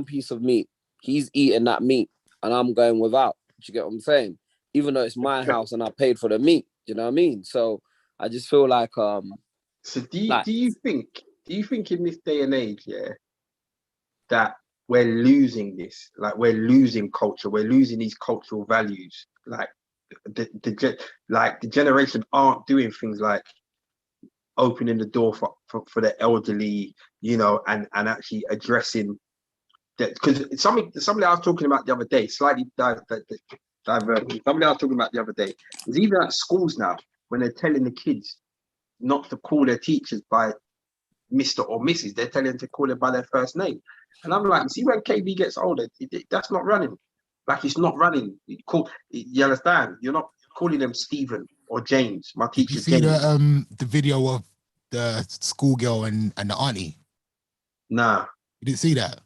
piece of meat. He's eating that meat, and I'm going without. Do you get what I'm saying? Even though it's my house and I paid for the meat. You know what I mean? So I just feel like So do you think in this day and age, yeah, that we're losing this? Like we're losing culture, we're losing these cultural values. Like the generation aren't doing things like opening the door for the elderly, you know, and actually addressing that, because somebody I was talking about the other day, slightly diverting. Somebody I was talking about the other day is even at schools now when they're telling the kids not to call their teachers by Mr. or Mrs. They're telling them to call them by their first name. And I'm like, see, when KB gets older, that's not running. Like it's not running. You understand? You're not calling them Stephen or James. My teacher. Did you see the video of the schoolgirl and the auntie? Nah. You didn't see that?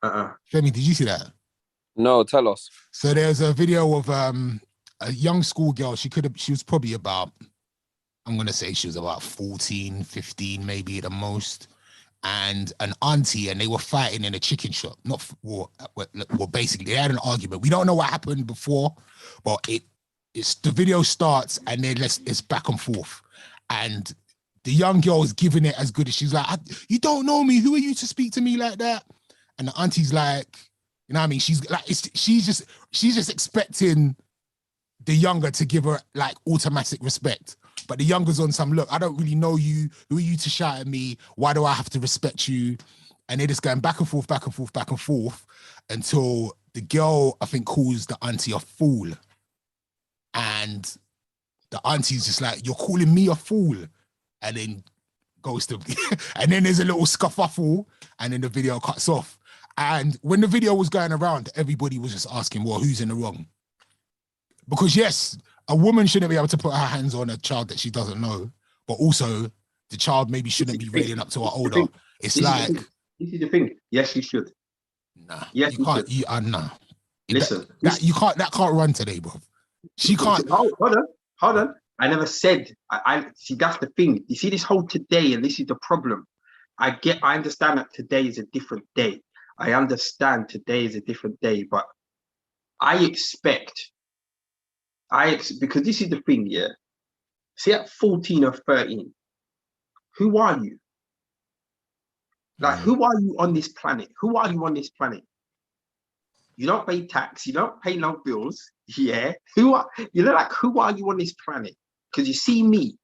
Femi, did you see that? No, tell us. So there's a video of a young schoolgirl. She was probably about, I'm going to say she was about 14, 15, maybe at the most. And an auntie, and they were fighting in a chicken shop. Well, basically, they had an argument. We don't know what happened before, but it's the video starts and then it's back and forth. And the young girl is giving it as good as she's like, you don't know me. Who are you to speak to me like that? And the auntie's like, you know what I mean? She's like, she's just expecting the younger to give her like automatic respect. But the younger's on some, look, I don't really know you. Who are you to shout at me? Why do I have to respect you? And they're just going back and forth, back and forth, back and forth until the girl, I think, calls the auntie a fool. And the auntie's just like, you're calling me a fool? And then goes to, and then there's a little scuffle and then the video cuts off. And when the video was going around, everybody was just asking, well, who's in the wrong? Because yes, a woman shouldn't be able to put her hands on a child that she doesn't know, but also the child maybe shouldn't be railing up to her older. It's like... This is the thing. Yes, you should. Nah, yes, you can't. Nah. Listen. That can't run today, bro. She can't... Hold on. I never said... I see, that's the thing. You see this whole today, and this is the problem. I understand that today is a different day. I understand today is a different day, but because this is the thing, yeah. See, at 14 or 13, who are you? Like, who are you on this planet? Who are you on this planet? You don't pay tax, you don't pay no bills, yeah. Who are you on this planet? Because you see me,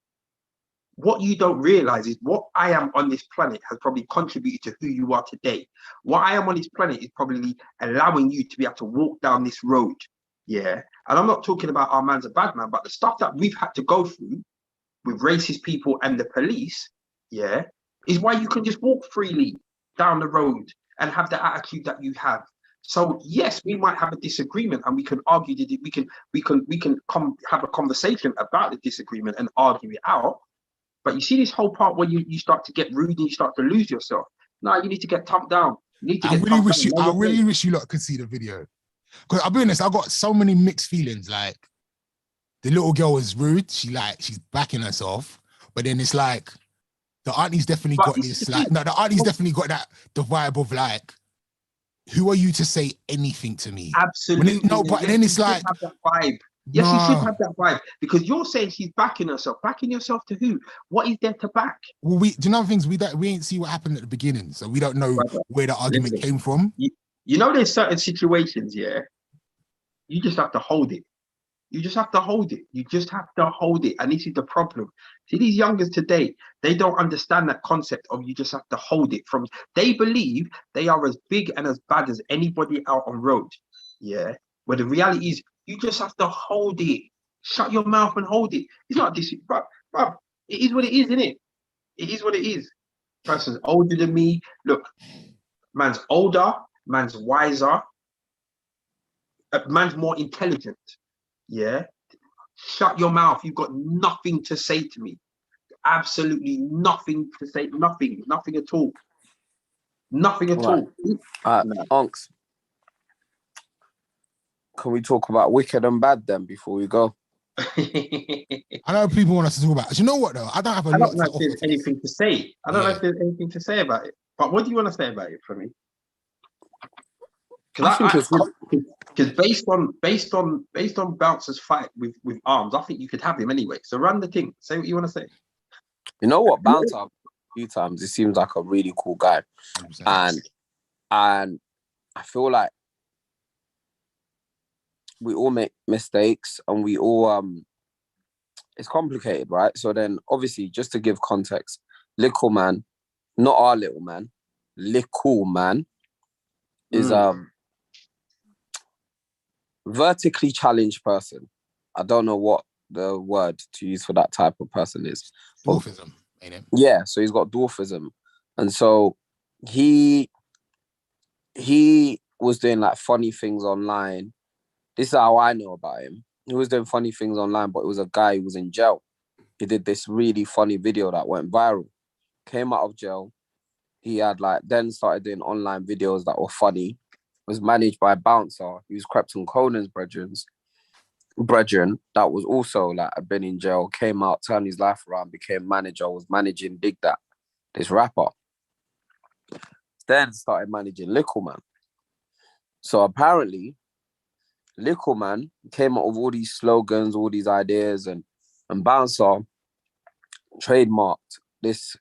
what you don't realize is what I am on this planet has probably contributed to who you are today. What I am on this planet is probably allowing you to be able to walk down this road, yeah. And I'm not talking about our man's a bad man, but the stuff that we've had to go through with racist people and the police, yeah, is why you can just walk freely down the road and have the attitude that you have. So yes, we might have a disagreement and we can argue that we can have a conversation about the disagreement and argue it out. But you see this whole part where you start to get rude and you start to lose yourself. No, you need to get thumped down. You need to get I really wish you lot could see the video. Because I'll be honest, I got so many mixed feelings. Like, the little girl was rude. She's backing herself. But then it's like, the auntie's definitely got this, like, no, the auntie's definitely got that, the vibe of like, who are you to say anything to me? Absolutely. But then it's like, have that vibe. Yes, she should have that vibe, because you're saying she's backing herself. Backing yourself to who? What is there to back? Well, do you know things we ain't see what happened at the beginning, so we don't know where the argument came from. You know, there's certain situations, yeah. You just have to hold it. You just have to hold it. You just have to hold it. And this is the problem. See, these youngers today, they don't understand that concept of you just have to hold it. They believe they are as big and as bad as anybody out on road. Yeah. Where the reality is, you just have to hold it. Shut your mouth and hold it. It's not this, but it is what it is, isn't it? It is what it is. Person's older than me. Look, man's older, man's wiser, man's more intelligent. Yeah. Shut your mouth. You've got nothing to say to me. Absolutely nothing to say. Nothing at all. Nothing at all. Unks, can we talk about wicked and bad then before we go? I know people want us to talk about it. Do you know what though? I don't have I don't know if there's anything to say. I don't know if there's anything to say about it. But what do you want to say about it for me? Because based on Bouncer's fight with arms, I think you could have him anyway. So run the thing. Say what you want to say. You know what, Bouncer a few times, he seems like a really cool guy. 100%. And I feel like we all make mistakes and we all it's complicated, right? So then obviously, just to give context, Little Man, not our little man, Little Man is vertically challenged person. I don't know what the word to use for that type of person is. Dwarfism, ain't it? Yeah, so he's got dwarfism. And so he was doing like funny things online. This is how I know about him. He was doing funny things online, but it was a guy who was in jail. He did this really funny video that went viral. Came out of jail. He had then started doing online videos that were funny. Was managed by a bouncer. He was Krypton Conan's brethren that was also had been in jail, came out, turned his life around, became manager, was managing Dig That, this rapper. Then started managing Little Man. So apparently, Little Man came up with all these slogans, all these ideas, and Bouncer trademarked this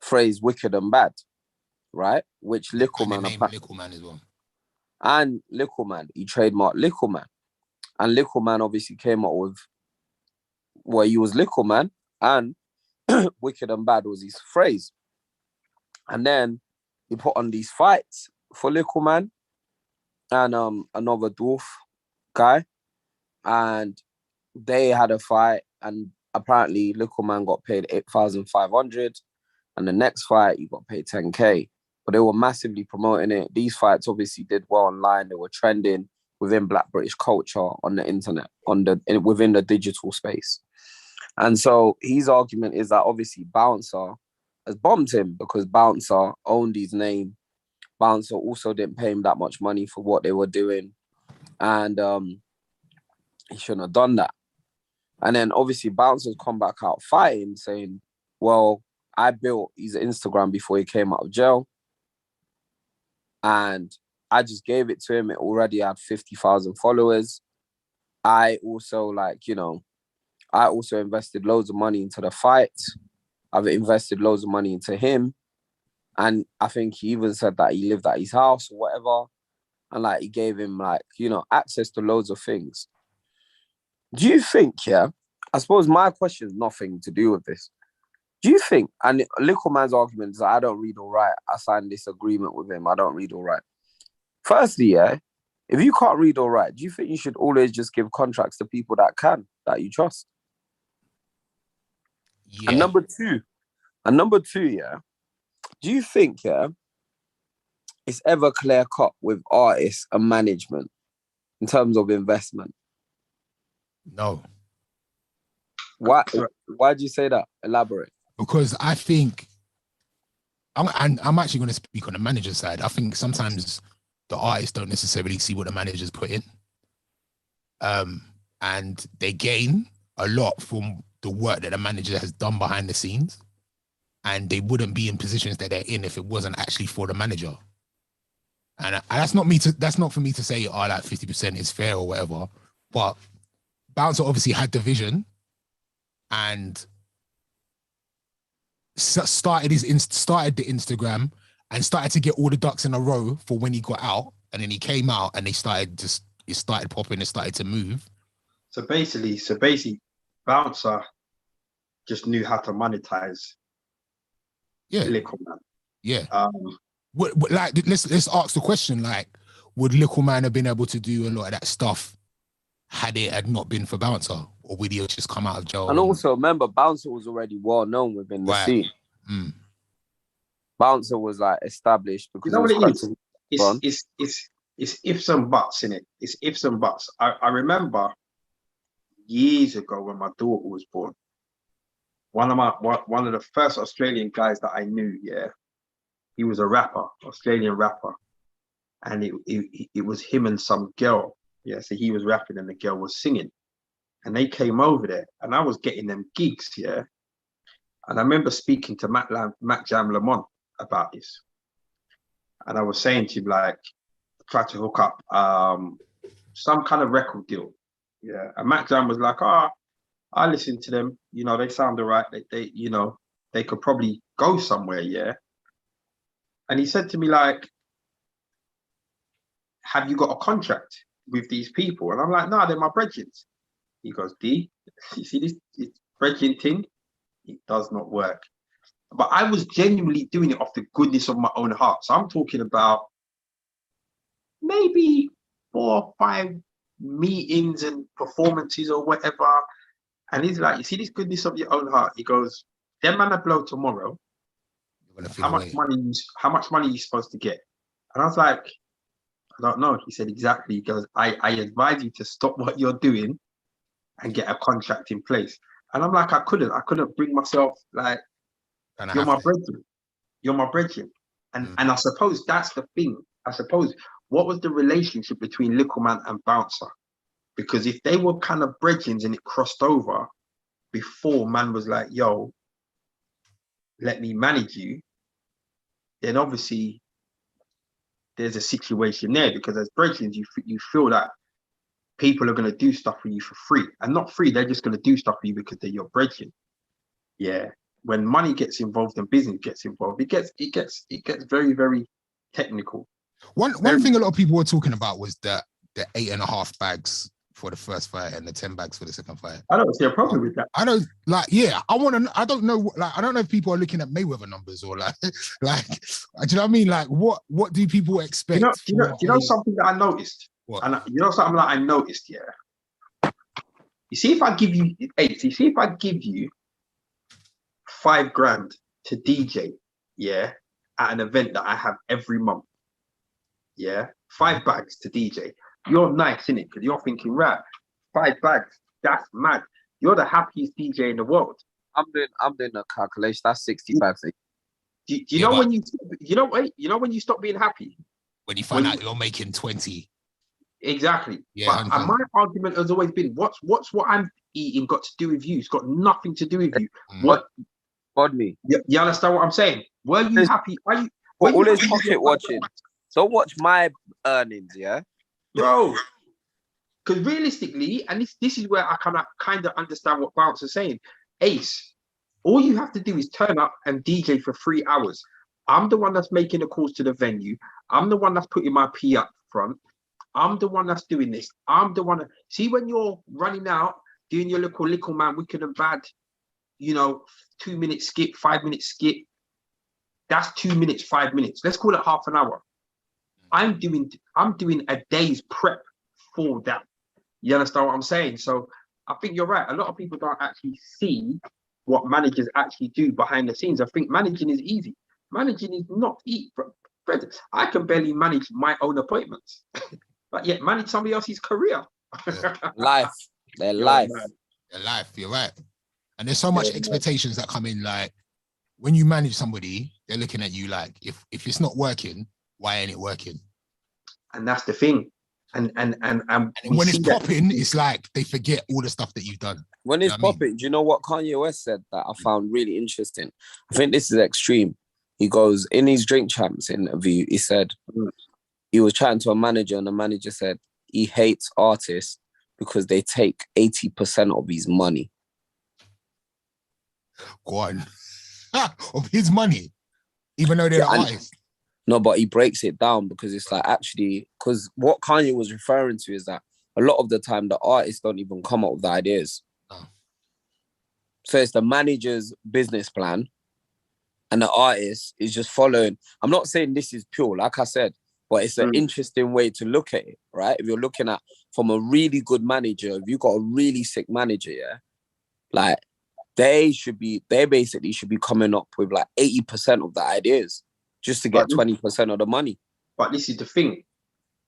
phrase "wicked and bad," right? Which Little Man as well. And Little Man, he trademarked Little Man. And Little Man obviously came up with he was Little Man, and wicked and bad was his phrase. And then he put on these fights for Little Man and another dwarf guy, and they had a fight, and apparently Little Man got paid 8,500, and the next fight he got paid 10K. But they were massively promoting it. These fights obviously did well online. They were trending within Black British culture on the internet, within the digital space. And so his argument is that obviously Bouncer has bombed him because Bouncer owned his name. Bouncer also didn't pay him that much money for what they were doing. And he shouldn't have done that. And then obviously Bouncer's come back out fighting, saying, well, I built his Instagram before he came out of jail. and I just gave it to him. It already had 50,000 followers. I also I also invested loads of money into the fight. I've invested loads of money into him. And I think he even said that he lived at his house or whatever. And like, he gave him access to loads of things. Do you think, I suppose my question is nothing to do with this. Do you think, and Little Man's argument is that I don't read or write. I signed this agreement with him. I don't read or write. Firstly, if you can't read or write, do you think you should always just give contracts to people that can, that you trust? Yeah. And number two, do you think, it's ever clear cut with artists and management in terms of investment? No. Why do you say that? Elaborate. Because I think, I'm actually going to speak on the manager side. I think sometimes the artists don't necessarily see what the managers put in. And they gain a lot from the work that the manager has done behind the scenes. And they wouldn't be in positions that they're in if it wasn't actually for the manager. And that's not for me to say, oh, like 50% is fair or whatever. But Bouncer obviously had the vision and started the Instagram and started to get all the ducks in a row for when he got out. And then he came out and it started popping, it started to move. So basically, Bouncer just knew how to monetize. Yeah. Little Man. Yeah. Let's ask the question, like, would Little Man have been able to do a lot of that stuff had not been for Bouncer? Or would he have just come out of jail? And also, remember, Bouncer was already well known within the scene. Mm. Bouncer was established because you know what it is? It's ifs and buts in it. It's ifs and buts. I remember years ago when my daughter was born, one of the first Australian guys that I knew, he was a rapper, Australian rapper, and it was him and some girl. Yeah, so he was rapping and the girl was singing, and they came over there, and I was getting them gigs, and I remember speaking to Matt Jam Lamont about this, and I was saying to him, like, try to hook up some kind of record deal, and Matt Jam was like, I listen to them, they sound all right, they could probably go somewhere, and he said to me, like, have you got a contract with these people? And I'm like, no, they're my brethren. He goes, D, you see this brethren thing? It does not work. But I was genuinely doing it off the goodness of my own heart. So I'm talking about maybe 4 or 5 meetings and performances or whatever. And he's like, you see this goodness of your own heart? He goes, them man I blow tomorrow. How much money are you supposed to get? And I was like, I don't know. He said, exactly. He goes, I advise you to stop what you're doing and get a contract in place. And I'm like, I couldn't bring myself, like, you're my brethren. And I suppose that's the thing. I suppose, what was the relationship between Little Man and Bouncer? Because if they were kind of brethren and it crossed over before man was like, yo, let me manage you, then obviously there's a situation there, because as brethren, you feel that people are going to do stuff for you for free, and not free, they're just going to do stuff for you because they're your brethren. Yeah. When money gets involved and business gets involved, it gets very, very technical. One thing a lot of people were talking about was the 8.5 bags for the first fight and the 10 bags for the second fight. I don't see a problem with that. I don't know if people are looking at Mayweather numbers or like, do you know what I mean? Like, what do people expect? You know something that I noticed? What? And you know something that I noticed, You see, if I give you $5,000 to DJ, at an event that I have every month, 5 bags to DJ, you're nice, innit? Because you're thinking, right, 5 bags, that's mad. You're the happiest DJ in the world. I'm doing a calculation. That's 60 bags. Do you know when you stop being happy? When you find out you're making 20. Exactly. Yeah. And my argument has always been, what's what I'm eating got to do with you? It's got nothing to do with you. What? God me. You understand what I'm saying? Were you happy? Were you always pocket watching? Don't watch my earnings, yeah? Bro. Because realistically, and this is where I kind of understand what Bounce is saying. Ace, all you have to do is turn up and DJ for 3 hours. I'm the one that's making the calls to the venue. I'm the one that's putting my P up front. I'm the one that's doing this. I'm the one that... See, when you're running out, doing your little man, wicked and bad, 2-minute skip, 5-minute skip, that's 2 minutes, 5 minutes. Let's call it half an hour. I'm doing a day's prep for that. You understand what I'm saying? So I think you're right. A lot of people don't actually see what managers actually do behind the scenes. I think managing is easy. Managing is not easy. I can barely manage my own appointments, but yet manage somebody else's career. Life. Their life. Their life, you're right. And there's so much expectations that come in. Like when you manage somebody, they're looking at you like, if it's not working, why ain't it working? And that's the thing. And when it's popping, it's like they forget all the stuff that you've done. When it's popping, do you know what Kanye West said that I found really interesting? I think this is extreme. He goes, in his Drink Champs interview, he said, he was chatting to a manager and the manager said he hates artists because they take 80% of his money. Go on. Of his money, even though they're the artists. No, but he breaks it down because it's like actually, because what Kanye was referring to is that a lot of the time the artists don't even come up with the ideas. Oh. So it's the manager's business plan and the artist is just following. I'm not saying this is pure, like I said, but it's an interesting way to look at it, right? If you're looking at from a really good manager, if you've got a really sick manager, yeah, like they basically should be coming up with like 80% of the ideas just to get 20% of the money. But this is the thing.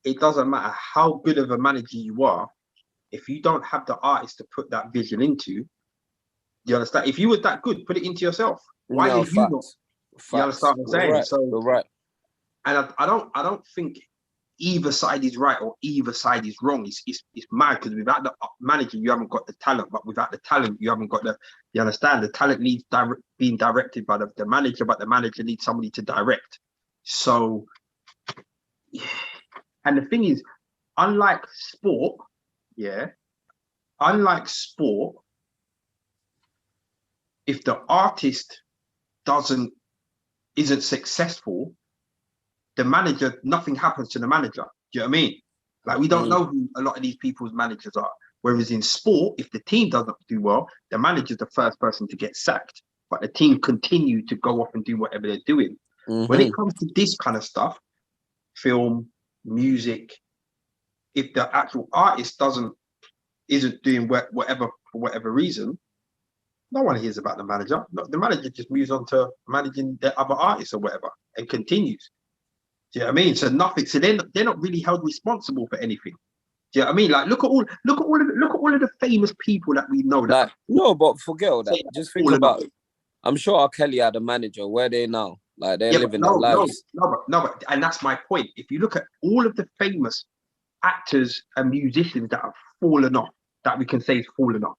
It doesn't matter how good of a manager you are, if you don't have the artist to put that vision into, you understand? If you were that good, put it into yourself. Why did you not? You understand what I'm saying? Right. So you're right. And I don't think either side is right or either side is wrong. It's mad because without the manager, you haven't got the talent. But without the talent, you haven't got you understand? The talent needs being directed by the manager, but the manager needs somebody to direct. So, and the thing is, unlike sport, if the artist isn't successful, the manager, nothing happens to the manager. Do you know what I mean? Like we don't know who a lot of these people's managers are. Whereas in sport, if the team doesn't do well, the manager's the first person to get sacked. But the team continue to go off and do whatever they're doing. When it comes to this kind of stuff, film, music, if the actual artist isn't doing whatever for whatever reason, no one hears about the manager. The manager just moves on to managing the other artists or whatever and continues. Do you know what I mean? So nothing. So they're not really held responsible for anything. Do you know what I mean? Like look at all of the famous people that we know. That no, but forget all that. Just think about it. I'm sure R. Kelly had a manager. Where are they now? Like they're living their lives. No, but and that's my point. If you look at all of the famous actors and musicians that have fallen off, that we can say is fallen off,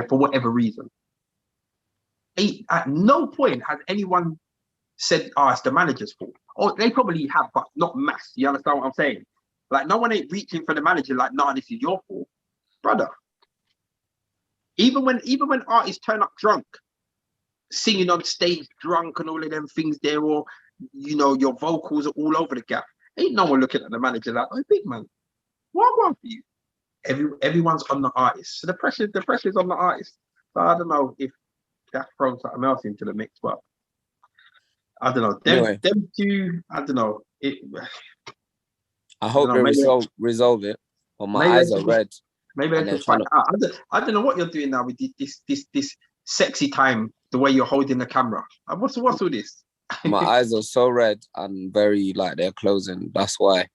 for whatever reason. At no point has anyone said, it's the manager's fault. Or they probably have, but not mass. You understand what I'm saying? Like no one ain't reaching for the manager like, this is your fault. Brother. Even when artists turn up drunk, singing on stage drunk and all of them things there, or your vocals are all over the gap. Ain't no one looking at the manager like, big man, what for you? Everyone's on the artist. So the pressure's on the artist. So I don't know if that throws something else into the mix, but I don't know. Them two, I don't know. I hope they resolve it. But my eyes are red. Maybe they can find out. I don't know what you're doing now with this sexy time, the way you're holding the camera. What's all this? My eyes are so red and very like they're closing. That's why.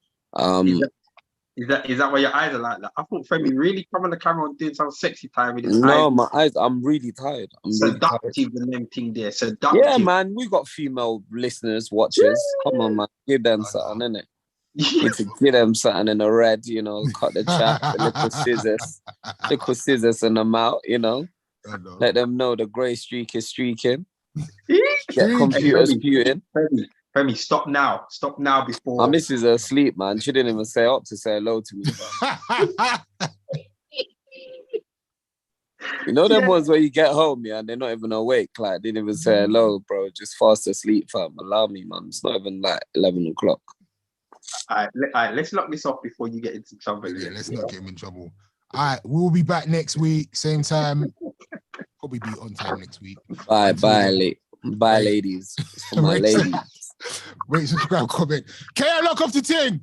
Is that why your eyes are like that? I thought Femi really come on the camera and doing some sexy time with his eyes. No, my eyes. I'm really tired. Seductive and them thing there. Seductive. Yeah, man. We got female listeners, watchers. Come on, man. Give them something, innit? Need to give them something in the red, cut the chat, the little scissors in them out, Let them know the grey streak is streaking. Get computers spewing. Femi, stop now. Stop now before. My missus is asleep, man. She didn't even say up to say hello to me, bro. You know them ones where you get home, yeah, and they're not even awake. Like, they didn't even say hello, bro. Just fast asleep, fam. Allow me, man. It's not even like 11 o'clock. All right, let's lock this off before you get into trouble. Yeah, let's not get him in trouble. All right, we'll be back next week, same time. Probably be on time next week. Bye, ladies. It's for my ladies. Rate, subscribe, comment. KM, lock off the thing.